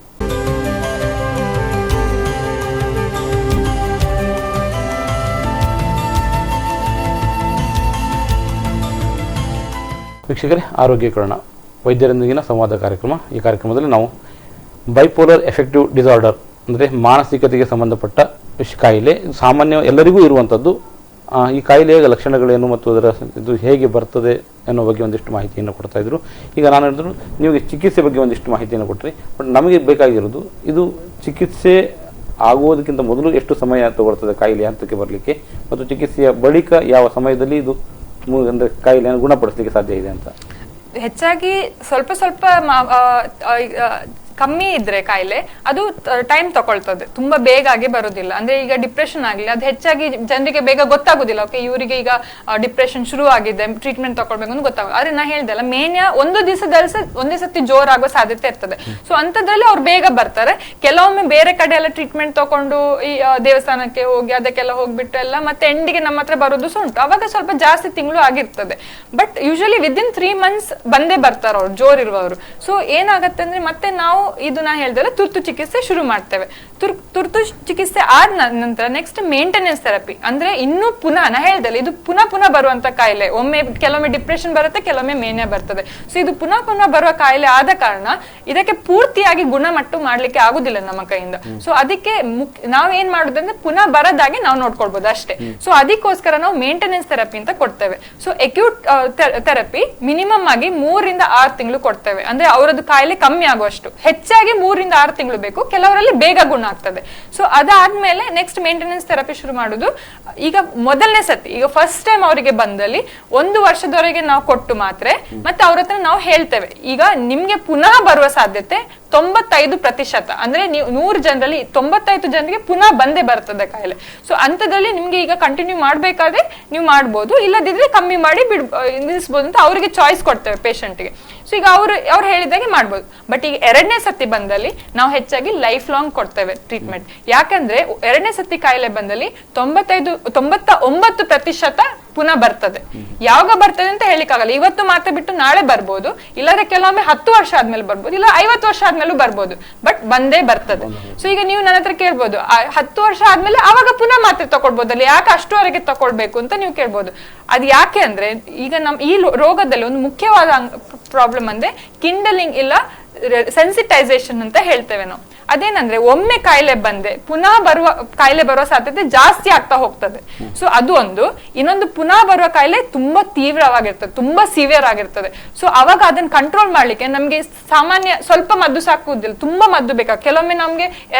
ವೀಕ್ಷಕರೇ, ಆರೋಗ್ಯ ಕಿರಣ ವೈದ್ಯರೊಂದಿಗಿನ ಸಂವಾದ ಕಾರ್ಯಕ್ರಮ. ಈ ಕಾರ್ಯಕ್ರಮದಲ್ಲಿ ನಾವು ಬೈಪೋಲರ್ ಎಫೆಕ್ಟಿವ್ ಡಿಸಾರ್ಡರ್ ಅಂದರೆ ಮಾನಸಿಕತೆಗೆ ಸಂಬಂಧಪಟ್ಟ ಕಾಯಿಲೆ, ಸಾಮಾನ್ಯ ಎಲ್ಲರಿಗೂ ಇರುವಂಥದ್ದು. ಈ ಕಾಯಿಲೆಯ ಲಕ್ಷಣಗಳೇನು ಮತ್ತು ಅದರ ಇದು ಹೇಗೆ ಬರ್ತದೆ ಅನ್ನೋ ಬಗ್ಗೆ ಒಂದಿಷ್ಟು ಮಾಹಿತಿಯನ್ನು ಕೊಡ್ತಾ ಇದ್ರು. ಈಗ ನಾನು ಹೇಳಿದ್ರು ನಿಮಗೆ ಚಿಕಿತ್ಸೆ ಬಗ್ಗೆ ಒಂದಿಷ್ಟು ಮಾಹಿತಿಯನ್ನು ಕೊಟ್ಟರೆ, ಬಟ್ ನಮಗೆ ಬೇಕಾಗಿರೋದು ಇದು ಚಿಕಿತ್ಸೆ ಆಗುವುದಕ್ಕಿಂತ ಮೊದಲು ಎಷ್ಟು ಸಮಯ ತಗೊಳ್ತದೆ ಕಾಯಿಲೆ ಹಂತಕ್ಕೆ ಬರಲಿಕ್ಕೆ, ಮತ್ತು ಚಿಕಿತ್ಸೆಯ ಬಳಿಕ ಯಾವ ಸಮಯದಲ್ಲಿ ಇದು ಅಂದರೆ ಕಾಯಿಲೆಯನ್ನು ಗುಣಪಡಿಸಲಿಕ್ಕೆ ಸಾಧ್ಯ ಇದೆ ಅಂತ. ಹೆಚ್ಚಾಗಿ ಸ್ವಲ್ಪ ಕಮ್ಮಿ ಇದ್ರೆ ಕಾಯಿಲೆ ಅದು ಟೈಮ್ ತಗೊಳ್ತದೆ, ತುಂಬಾ ಬೇಗ ಆಗಿ ಬರೋದಿಲ್ಲ. ಅಂದ್ರೆ ಈಗ ಡಿಪ್ರೆಷನ್ ಆಗಲಿ ಅದು ಹೆಚ್ಚಾಗಿ ಜನರಿಗೆ ಬೇಗ ಗೊತ್ತಾಗುದಿಲ್ಲ. ಓಕೆ, ಇವರಿಗೆ ಈಗ ಡಿಪ್ರೆಷನ್ ಶುರು ಆಗಿದೆ, ಟ್ರೀಟ್ಮೆಂಟ್ ತಗೊಳ್ಬೇಕು ಅಂತ ಗೊತ್ತಾಗುತ್ತೆ. ಆದ್ರೆ ನಾ ಹೇಳ್ದಲ್ಲ, ಮೇನ್ಯಾ ಒಂದೇ ಸತಿ ಜೋರಾಗೋ ಸಾಧ್ಯತೆ ಇರ್ತದೆ. ಸೊ ಅಂತದ್ರಲ್ಲಿ ಅವ್ರು ಬೇಗ ಬರ್ತಾರೆ. ಕೆಲವೊಮ್ಮೆ ಬೇರೆ ಕಡೆ ಎಲ್ಲ ಟ್ರೀಟ್ಮೆಂಟ್ ತಗೊಂಡು ಈ ದೇವಸ್ಥಾನಕ್ಕೆ ಹೋಗಿ ಅದಕ್ಕೆಲ್ಲ ಹೋಗ್ಬಿಟ್ಟು ಎಲ್ಲ ಮತ್ತೆ ಎಂಡಿಗೆ ನಮ್ಮ ಹತ್ರ ಬರೋದು ಉಂಟು. ಅವಾಗ ಸ್ವಲ್ಪ ಜಾಸ್ತಿ ತಿಂಗಳು ಆಗಿರ್ತದೆ. ಬಟ್ ಯೂಶಲಿ ವಿದಿನ್ 3 months ಬಂದೇ ಬರ್ತಾರೆ ಅವ್ರು, ಜೋರ್ ಇರುವವರು. ಸೊ ಏನಾಗತ್ತೆ ಅಂದ್ರೆ ಮತ್ತೆ ನಾವು ಇದು ನಾ ಹೇಳ್ದಲ್ಲ ತುರ್ತು ಚಿಕಿತ್ಸೆ ಶುರು ಮಾಡ್ತೇವೆ. ತುರ್ತು ಚಿಕಿತ್ಸೆ ಆದ ನಂತರ ನೆಕ್ಸ್ಟ್ ಮೇಂಟೆನೆನ್ಸ್ ಥೆರಪಿ. ಅಂದ್ರೆ ಇನ್ನೂ ಪುನಃ ನಾ ಹೇಳ್ದಲ್ಲ, ಇದು ಪುನಃ ಬರುವಂತ ಕಾಯಿಲೆ. ಕೆಲವೊಮ್ಮೆ ಡಿಪ್ರೆಷನ್ ಬರುತ್ತೆ, ಕೆಲವೊಮ್ಮೆ ಮೇನ್ಯಾ ಬರ್ತದೆ. ಸೊ ಇದು ಪುನಃ ಬರುವ ಕಾಯಿಲೆ ಆದ ಕಾರಣ ಇದಕ್ಕೆ ಪೂರ್ತಿಯಾಗಿ ಗುಣಮಟ್ಟ ಮಾಡ್ಲಿಕ್ಕೆ ಆಗುದಿಲ್ಲ ನಮ್ಮ ಕೈಯಿಂದ. ಸೊ ಅದಕ್ಕೆ ನಾವೇನ್ ಮಾಡುದಂದ್ರೆ ಪುನಃ ಬರದಾಗಿ ನಾವು ನೋಡ್ಕೊಳ್ಬಹುದು ಅಷ್ಟೇ. ಸೊ ಅದಕ್ಕೋಸ್ಕರ ನಾವು ಮೇಂಟೆನೆನ್ಸ್ ಥೆರಪಿ ಅಂತ ಕೊಡ್ತೇವೆ. ಸೊ ಅಕ್ಯೂಟ್ ಥೆರಪಿ ಮಿನಿಮಮ್ ಆಗಿ 3 ರಿಂದ 6 ತಿಂಗಳು ಕೊಡ್ತೇವೆ. ಅಂದ್ರೆ ಅವರದ್ದು ಕಾಯಿಲೆ ಕಮ್ಮಿ ಆಗುವಷ್ಟು. ಹೆಚ್ಚಾಗಿ 3 ರಿಂದ 6 ತಿಂಗಳು ಬೇಕು, ಕೆಲವರಲ್ಲಿ ಬೇಗ ಗುಣ ಆಗ್ತದೆ. ಸೊ ಅದಾದ್ಮೇಲೆ ನೆಕ್ಸ್ಟ್ ಮೇಂಟೆನೆನ್ಸ್ ಥೆರಪಿ ಶುರು ಮಾಡುದು. ಈಗ ಮೊದಲನೇ ಸತಿ, ಈಗ ಫಸ್ಟ್ ಟೈಮ್ ಅವರಿಗೆ ಬಂದಲ್ಲಿ 1 ವರ್ಷದವರೆಗೆ ನಾವು ಕೊಟ್ಟು ಮಾತ್ರೆ, ಮತ್ತೆ ಅವ್ರ ಹತ್ರ ನಾವು ಹೇಳ್ತೇವೆ ಈಗ ನಿಮ್ಗೆ ಪುನಃ ಬರುವ ಸಾಧ್ಯತೆ 95%. ಅಂದ್ರೆ ನೀವು 100 ಜನರಲ್ಲಿ 95 ಜನರಿಗೆ ಪುನಃ ಬಂದೇ ಬರ್ತದೆ ಕಾಯಿಲೆ. ಸೊ ಅಂತದ್ರಲ್ಲಿ ನಿಮ್ಗೆ ಈಗ ಕಂಟಿನ್ಯೂ ಮಾಡ್ಬೇಕಾದ್ರೆ ನೀವು ಮಾಡ್ಬೋದು, ಇಲ್ಲದಿದ್ರೆ ಕಮ್ಮಿ ಮಾಡಿ ನಿಲ್ಲಿಸಬಹುದು ಅಂತ ಅವರಿಗೆ ಚಾಯ್ಸ್ ಕೊಡ್ತೇವೆ ಪೇಷಂಟ್ಗೆ. ಸೊ ಈಗ ಅವ್ರು ಹೇಳಿದಾಗೆ ಮಾಡ್ಬೋದು. ಬಟ್ ಈಗ 2ನೇ ಸತಿ ಬಂದಲ್ಲಿ ನಾವು ಹೆಚ್ಚಾಗಿ ಲೈಫ್ ಲಾಂಗ್ ಕೊಡ್ತೇವೆ ಟ್ರೀಟ್ಮೆಂಟ್. ಯಾಕಂದ್ರೆ 2ನೇ ಸತಿ ಕಾಯಿಲೆ ಬಂದಲ್ಲಿ 99% ಪುನಃ ಬರ್ತದೆ. ಯಾವಾಗ ಬರ್ತದೆ ಅಂತ ಹೇಳಿಕ್ಕಾಗಲ್ಲ. ಇವತ್ತು ಮಾತ್ರ ಬಿಟ್ಟು ನಾಳೆ ಬರ್ಬೋದು, ಇಲ್ಲಾಂದ್ರೆ ಕೆಲವೊಮ್ಮೆ 10 ವರ್ಷ ಆದ್ಮೇಲೆ ಬರ್ಬೋದು, ಇಲ್ಲ 50 ವರ್ಷ ಆದ್ಮೇಲೂ ಬರ್ಬೋದು. ಬಟ್ ಬಂದೇ ಬರ್ತದೆ. ಸೊ ಈಗ ನೀವು ನನ್ನ ಹತ್ರ ಕೇಳ್ಬೋದು, 10 ವರ್ಷ ಆದ್ಮೇಲೆ ಅವಾಗ ಪುನಃ ಮಾತ್ರೆ ತಗೊಳ್ಬೋದಲ್ಲ, ಯಾಕೆ ಅಷ್ಟುವರೆಗೆ ತಗೊಳ್ಬೇಕು ಅಂತ ನೀವು ಕೇಳ್ಬೋದು. ಅದು ಯಾಕೆ ಅಂದ್ರೆ ಈಗ ಈ ರೋಗದಲ್ಲಿ ಒಂದು ಮುಖ್ಯವಾದ ಪ್ರಾಬ್ಲಮ್ ಅಂದ್ರೆ ಕಿಂಡಲಿಂಗ್ ಇಲ್ಲ ಸೆನ್ಸಿಟೈಸೇಷನ್ ಅಂತ ಹೇಳ್ತೇವೆ ನಾವು. ಅದೇನಂದ್ರೆ ಒಮ್ಮೆ ಕಾಯಿಲೆ ಬಂದೆ ಪುನಃ ಕಾಯಿಲೆ ಬರುವ ಸಾಧ್ಯತೆ ಜಾಸ್ತಿ ಆಗ್ತಾ ಹೋಗ್ತದೆ. ಸೊ ಅದು ಇನ್ನೊಂದು ಪುನಃ ಬರುವ ಕಾಯಿಲೆ ತುಂಬಾ ತೀವ್ರವಾಗಿರ್ತದೆ, ತುಂಬಾ ಸಿವಿಯರ್ ಆಗಿರ್ತದೆ. ಸೊ ಅವಾಗ ಅದನ್ನ ಕಂಟ್ರೋಲ್ ಮಾಡ್ಲಿಕ್ಕೆ ನಮ್ಗೆ ಸಾಮಾನ್ಯ ಸ್ವಲ್ಪ ಮದ್ದು ಸಾಕುವುದಿಲ್ಲ, ತುಂಬಾ ಮದ್ದು ಬೇಕಾಗುತ್ತೆ. ಕೆಲವೊಮ್ಮೆ ನಮ್ಗೆ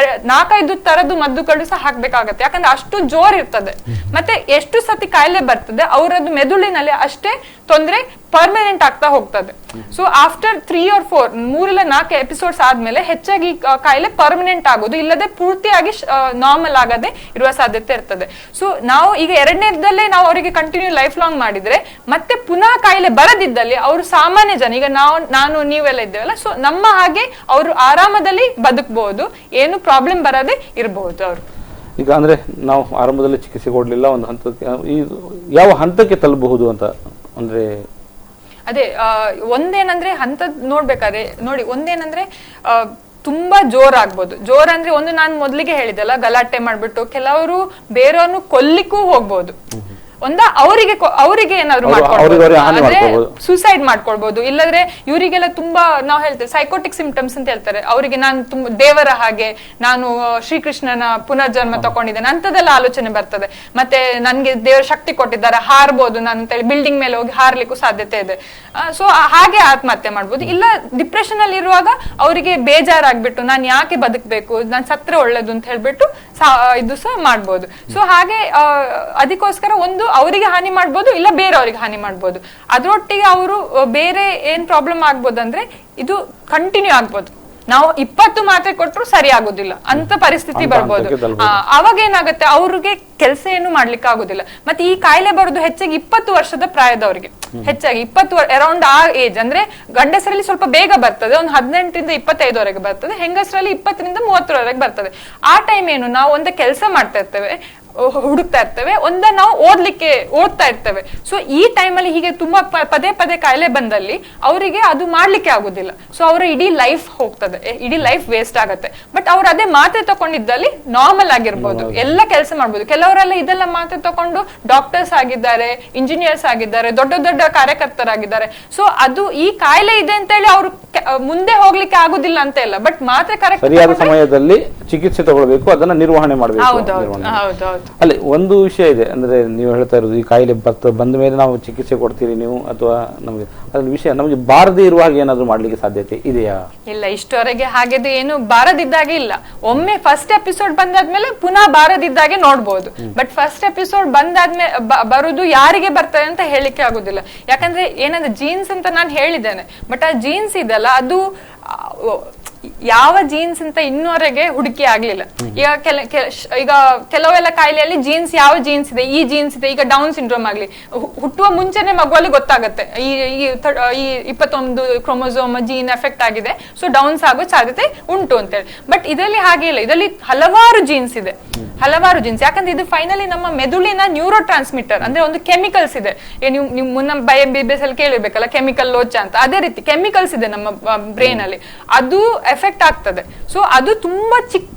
4-5 ತರದ್ದು ಮದ್ದುಗಳು ಸಹ ಹಾಕ್ಬೇಕಾಗತ್ತೆ, ಯಾಕಂದ್ರೆ ಅಷ್ಟು ಜೋರ್ ಇರ್ತದೆ. ಮತ್ತೆ ಎಷ್ಟು ಸತಿ ಕಾಯಿಲೆ ಬರ್ತದೆ ಅವರದ್ದು ಮೆದುಳಿನಲ್ಲಿ ಅಷ್ಟೇ ತೊಂದರೆ ಪರ್ಮನೆಂಟ್ ಆಗ್ತಾ ಹೋಗ್ತದೆ. ಸೊ ಆಫ್ಟರ್ 3 or 4 3 ಇಲ್ಲ 4 ಎಪಿಸೋಡ್ಸ್ ಆದ್ಮೇಲೆ ಹೆಚ್ಚಾಗಿ ಕಾಯಿಲೆ ಪರ್ಮನೆಂಟ್ ಆಗೋದು, ಇಲ್ಲದೆ ಪೂರ್ತಿಯಾಗಿ ನಾರ್ಮಲ್ ಆಗದೆ ಇರುವ ಸಾಧ್ಯತೆ ಇರ್ತದೆ. ಸೊ ನಾವು ಈಗ 2ನೇದಲ್ಲೇ ನಾವು ಅವರಿಗೆ ಕಂಟಿನ್ಯೂ ಲೈಫ್ ಲಾಂಗ್ ಮಾಡಿದ್ರೆ ಮತ್ತೆ ಪುನಃ ಕಾಯಿಲೆ ಬರದಿದ್ದಲ್ಲಿ ಅವರು ಸಾಮಾನ್ಯ ಜನ, ಈಗ ನಾನು ನೀವೆಲ್ಲ ಇದ್ದೇವಲ್ಲ, ಸೊ ನಮ್ಮ ಹಾಗೆ ಅವರು ಆರಾಮದಲ್ಲಿ ಬದುಕಬಹುದು, ಏನು ಪ್ರಾಬ್ಲಮ್ ಬರದೆ ಇರಬಹುದು ಅವರು. ಈಗ ಅಂದ್ರೆ ನಾವು ಆರಂಭದಲ್ಲಿ ಚಿಕಿತ್ಸೆ ಕೊಡ್ಲಿಲ್ಲ, ಒಂದು ಹಂತಕ್ಕೆ ಯಾವ ಹಂತಕ್ಕೆ ತಲುಪಬಹುದು ಅಂತ ಅಂದ್ರೆ ಅದೇ ಒಂದೇನಂದ್ರೆ ಹಂತ ನೋಡ್ಬೇಕಾದ್ರೆ ನೋಡಿ, ಒಂದೇನಂದ್ರೆ ತುಂಬಾ ಜೋರ್ ಆಗ್ಬೋದು. ಜೋರ್ ಅಂದ್ರೆ ನಾನು ಮೊದ್ಲಿಗೆ ಹೇಳಿದೆಲ್ಲ, ಗಲಾಟೆ ಮಾಡ್ಬಿಟ್ಟು ಕೆಲವರು ಬೇರೆಯವ್ರನ್ನು ಕೊಲ್ಲಿಕ್ಕೂ ಹೋಗ್ಬೋದು. ಅವರಿಗೆ ಏನಾದ್ರು ಸೂಸೈಡ್ ಮಾಡ್ಕೊಳ್ಬಹುದು, ಇಲ್ಲದ್ರೆ ಇವರಿಗೆಲ್ಲ ತುಂಬಾ ನಾವು ಹೇಳ್ತೇವೆ ಸೈಕೋಟಿಕ್ ಸಿಂಪ್ಟಮ್ಸ್ ಅಂತ ಹೇಳ್ತಾರೆ. ಅವರಿಗೆ ನಾನು ತುಂಬಾ ದೇವರ ಹಾಗೆ, ನಾನು ಶ್ರೀಕೃಷ್ಣನ ಪುನರ್ಜನ್ಮ ತಕೊಂಡಿದ್ದೇನೆ ಅಂತದೆಲ್ಲ ಆಲೋಚನೆ ಬರ್ತದೆ. ಮತ್ತೆ ನನ್ಗೆ ದೇವರ ಶಕ್ತಿ ಕೊಟ್ಟಿದ್ದಾರೆ, ಹಾರ್ಬೋದು ನಾನು ಅಂತ ಹೇಳಿ ಬಿಲ್ಡಿಂಗ್ ಮೇಲೆ ಹೋಗಿ ಹಾರ್ಲಿಕ್ಕೂ ಸಾಧ್ಯತೆ ಇದೆ. ಸೊ ಹಾಗೆ ಆತ್ಮಹತ್ಯೆ ಮಾಡ್ಬೋದು. ಇಲ್ಲ ಡಿಪ್ರೆಷನ್ ಅಲ್ಲಿ ಇರುವಾಗ ಅವರಿಗೆ ಬೇಜಾರಾಗ್ಬಿಟ್ಟು ನಾನು ಯಾಕೆ ಬದುಕಬೇಕು, ನಾನು ಸತ್ರೆ ಒಳ್ಳೇದು ಅಂತ ಹೇಳ್ಬಿಟ್ಟು ಇದು ಸಹ ಮಾಡ್ಬೋದು. ಸೊ ಹಾಗೆ ಅದಕ್ಕೋಸ್ಕರ ಅವರಿಗೆ ಹಾನಿ ಮಾಡ್ಬೋದು, ಇಲ್ಲ ಬೇರೆಯವರಿಗೆ ಹಾನಿ ಮಾಡ್ಬೋದು. ಅದರೊಟ್ಟಿಗೆ ಅವರು ಬೇರೆ ಏನ್ ಪ್ರಾಬ್ಲಮ್ ಆಗ್ಬೋದು ಅಂದ್ರೆ ಇದು ಕಂಟಿನ್ಯೂ ಆಗ್ಬೋದು. ನಾವು 20 ಮಾತ್ರೆ ಕೊಟ್ಟರು ಸರಿ ಆಗುದಿಲ್ಲ ಅಂತ ಪರಿಸ್ಥಿತಿ ಬರ್ಬೋದು. ಅವಾಗ ಏನಾಗುತ್ತೆ, ಅವ್ರಿಗೆ ಕೆಲಸ ಏನು ಮಾಡ್ಲಿಕ್ಕೆ ಆಗುದಿಲ್ಲ. ಮತ್ತೆ ಈ ಕಾಯಿಲೆ ಬರೋದು ಹೆಚ್ಚಾಗಿ 20 ವರ್ಷದ ಪ್ರಾಯದವರಿಗೆ, ಹೆಚ್ಚಾಗಿ 20 ಅರೌಂಡ್ ಆ ಏಜ್. ಅಂದ್ರೆ ಗಂಡಸರಲ್ಲಿ ಸ್ವಲ್ಪ ಬೇಗ ಬರ್ತದೆ, ಒಂದು 18 ರಿಂದ 25ವರೆಗೆ ಬರ್ತದೆ, ಹೆಂಗಸರಲ್ಲಿ 20 ರಿಂದ 30ವರೆಗೆ ಬರ್ತದೆ. ಆ ಟೈಮ್ ಏನು, ನಾವು ಒಂದು ಕೆಲಸ ಮಾಡ್ತಾ ಇರ್ತೇವೆ, ಹುಡುಕ್ತಾ ಇರ್ತೇವೆ, ನಾವು ಓದ್ತಾ ಇರ್ತೇವೆ. ಸೊ ಈ ಟೈಮಲ್ಲಿ ಹೀಗೆ ತುಂಬಾ ಪದೇ ಕಾಯಿಲೆ ಬಂದಲ್ಲಿ ಅವರಿಗೆ ಅದು ಮಾಡ್ಲಿಕ್ಕೆ ಆಗುದಿಲ್ಲ. ಸೊ ಅವರ ಇಡೀ ಲೈಫ್ ಹೋಗ್ತದೆ, ಇಡೀ ಲೈಫ್ ವೇಸ್ಟ್ ಆಗತ್ತೆ. ಬಟ್ ಅವ್ರು ಅದೇ ಮಾತ್ರೆ ತಕೊಂಡಿದ್ದಲ್ಲಿ ನಾರ್ಮಲ್ ಆಗಿರ್ಬೋದು, ಎಲ್ಲ ಕೆಲಸ ಮಾಡ್ಬೋದು. ಕೆಲವರೆಲ್ಲ ಇದೆಲ್ಲ ಮಾತ್ರೆ ತಕೊಂಡು ಡಾಕ್ಟರ್ಸ್ ಆಗಿದ್ದಾರೆ, ಇಂಜಿನಿಯರ್ಸ್ ಆಗಿದ್ದಾರೆ, ದೊಡ್ಡ ಕಾರ್ಯಕರ್ತರಾಗಿದ್ದಾರೆ. ಸೊ ಅದು ಈ ಕಾಯಿಲೆ ಇದೆ ಅಂತ ಹೇಳಿ ಅವ್ರು ಮುಂದೆ ಹೋಗ್ಲಿಕ್ಕೆ ಆಗುದಿಲ್ಲ ಅಂತ ಇಲ್ಲ, ಬಟ್ ಮಾತ್ರೆ ಕರೆಕ್ಟ್ ಸರಿಯಾದ ಸಮಯದಲ್ಲಿ ಚಿಕಿತ್ಸೆ ತಗೊಳ್ಬೇಕು, ಅದನ್ನ ನಿರ್ವಹಣೆ ಮಾಡಬೇಕು. ಅಲ್ಲಿ ಒಂದು ವಿಷಯ ಇದೆ, ಅಂದ್ರೆ ನೀವು ಹೇಳ್ತಾ ಇರೋದು ಈ ಕಾಯಿಲೆ ಬಂದ ಮೇಲೆ ನಾವು ಚಿಕಿತ್ಸೆ ಕೊಡ್ತೀರಿ ನೀವು, ಅಥವಾ ನಮಗೆ ಅದ್ರ ವಿಷಯ ನಮಗೆ ಬಾರದೇ ಇರುವಾಗ ಏನಾದ್ರು ಮಾಡ್ಲಿಕ್ಕೆ ಸಾಧ್ಯತೆ ಇದೆಯಾ? ಇಲ್ಲ, ಇಷ್ಟವರೆಗೆ ಹಾಗೆ ಏನು ಬಾರದಿದ್ದಾಗೆ ಇಲ್ಲ. ಒಮ್ಮೆ ಫಸ್ಟ್ ಎಪಿಸೋಡ್ ಬಂದಾದ್ಮೇಲೆ ಪುನಃ ಬಾರದಿದ್ದಾಗೆ ನೋಡ್ಬೋದು. ಬಟ್ ಫಸ್ಟ್ ಎಪಿಸೋಡ್ ಬಂದಾದ್ಮೇಲೆ ಬರುದು ಯಾರಿಗೆ ಬರ್ತದೆ ಅಂತ ಹೇಳಿಕ್ಕೆ ಆಗುದಿಲ್ಲ. ಯಾಕಂದ್ರೆ ಏನಂದ್ರೆ ಜೀನ್ಸ್ ಅಂತ ನಾನು ಹೇಳಿದ್ದೇನೆ, ಬಟ್ ಆ ಜೀನ್ಸ್ ಇದೆಲ್ಲ ಅದು ಯಾವ ಜೀನ್ಸ್ ಅಂತ ಇನ್ನೂವರೆಗೆ ಹುಡುಕಿ ಆಗ್ಲಿಲ್ಲ. ಈಗ ಕೆಲವೆಲ್ಲ ಕಾಯಿಲೆಯಲ್ಲಿ ಜೀನ್ಸ್ ಯಾವ ಜೀನ್ಸ್ ಇದೆ, ಈ ಜೀನ್ಸ್ ಇದೆ. ಈಗ ಡೌನ್ ಸಿಂಡ್ರೋಮ್ ಆಗ್ಲಿ, ಹುಟ್ಟುವ ಮುಂಚೆನೆ ಮಗುವಲ್ಲಿ ಗೊತ್ತಾಗುತ್ತೆ ಈ 21 ಕ್ರೋಮೋಸೋಮ್ ಜೀನ್ ಎಫೆಕ್ಟ್ ಆಗಿದೆ, ಸೊ ಡೌನ್ಸ್ ಆಗೋ ಸಾಧ್ಯತೆ ಉಂಟು ಅಂತೇಳಿ. ಬಟ್ ಇದರಲ್ಲಿ ಹಾಗೆ ಇಲ್ಲ, ಇದರಲ್ಲಿ ಹಲವಾರು ಜೀನ್ಸ್ ಇದೆ, ಹಲವಾರು ಜೀನ್ಸ್. ಯಾಕಂದ್ರೆ ಇದು ಫೈನಲಿ ನಮ್ಮ ಮೆದುಳಿನ ನ್ಯೂರೋ ಟ್ರಾನ್ಸ್ಮಿಟರ್ ಅಂದ್ರೆ ಒಂದು ಕೆಮಿಕಲ್ಸ್ ಇದೆ. ನೀವು ಮುನ್ನ BBS ಅಲ್ಲಿ ಕೇಳಿರ್ಬೇಕಲ್ಲ ಕೆಮಿಕಲ್ ಲೋಚ ಅಂತ, ಅದೇ ರೀತಿ ಕೆಮಿಕಲ್ಸ್ ಇದೆ ನಮ್ಮ ಬ್ರೈನ್ ಅಲ್ಲಿ, ಅದು ಎಫೆಕ್ಟ್ ಆಗ್ತದೆ. ಸೊ ಅದು ತುಂಬಾ ಚಿಕ್ಕ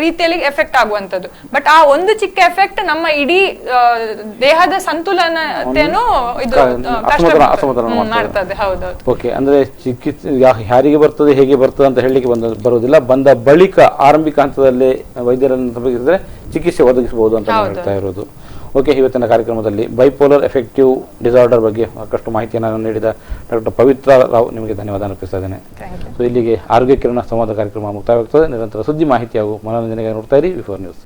ರೀತಿಯಲ್ಲಿ ಎಫೆಕ್ಟ್ ಆಗುವಂತದ್ದು. ಬಟ್ ಆ ಒಂದು ಚಿಕ್ಕ ಎಫೆಕ್ಟ್ ನಮ್ಮ ಇಡೀ ದೇಹದ ಸಂತುಲನತೆಯನ್ನು ಇದು ಮಾಡ್ತದೆ. ಹೌದೌದು. ಓಕೆ, ಅಂದ್ರೆ ಚಿಕಿತ್ಸೆ ಯಾರಿಗೆ ಬರ್ತದೆ ಹೇಗೆ ಬರ್ತದೆ ಅಂತ ಹೇಳಲಿಕ್ಕೆ ಬರುವುದಿಲ್ಲ. ಬಂದ ಬಳಿಕ ಆರಂಭಿಕ ಹಂತದಲ್ಲಿ ವೈದ್ಯರನ್ನು ಸಂಪರ್ಕಿಸಿದ್ರೆ ಚಿಕಿತ್ಸೆ ಒದಗಿಸಬಹುದು ಅಂತ ಹೇಳ್ತಾ ಇರೋದು. ಓಕೆ, ಇವತ್ತಿನ ಕಾರ್ಯಕ್ರಮದಲ್ಲಿ ಬೈಪೋಲರ್ ಎಫೆಕ್ಟಿವ್ ಡಿಸಾರ್ಡರ್ ಬಗ್ಗೆ ಸಾಕಷ್ಟು ಮಾಹಿತಿಯನ್ನು ನೀಡಿದ ಡಾಕ್ಟರ್ ಪವಿತ್ರ ರಾವ್ ನಿಮಗೆ ಧನ್ಯವಾದ ಅರ್ಪಿಸ್ತಾ ಇದ್ದೇನೆ. ಸೊ ಇಲ್ಲಿಗೆ ಆರೋಗ್ಯ ಕಿರಣ ಸಂವಾದ ಕಾರ್ಯಕ್ರಮ ಮುಕ್ತಾಯವಾಗುತ್ತದೆ. ನಿರಂತರ ಸುದ್ದಿ ಮಾಹಿತಿ ಹಾಗೂ ಮನೋರಂಜನೆಗೆ ನೋಡ್ತಾ ಇರಿ ವಿಫೋರ್ ನ್ಯೂಸ್.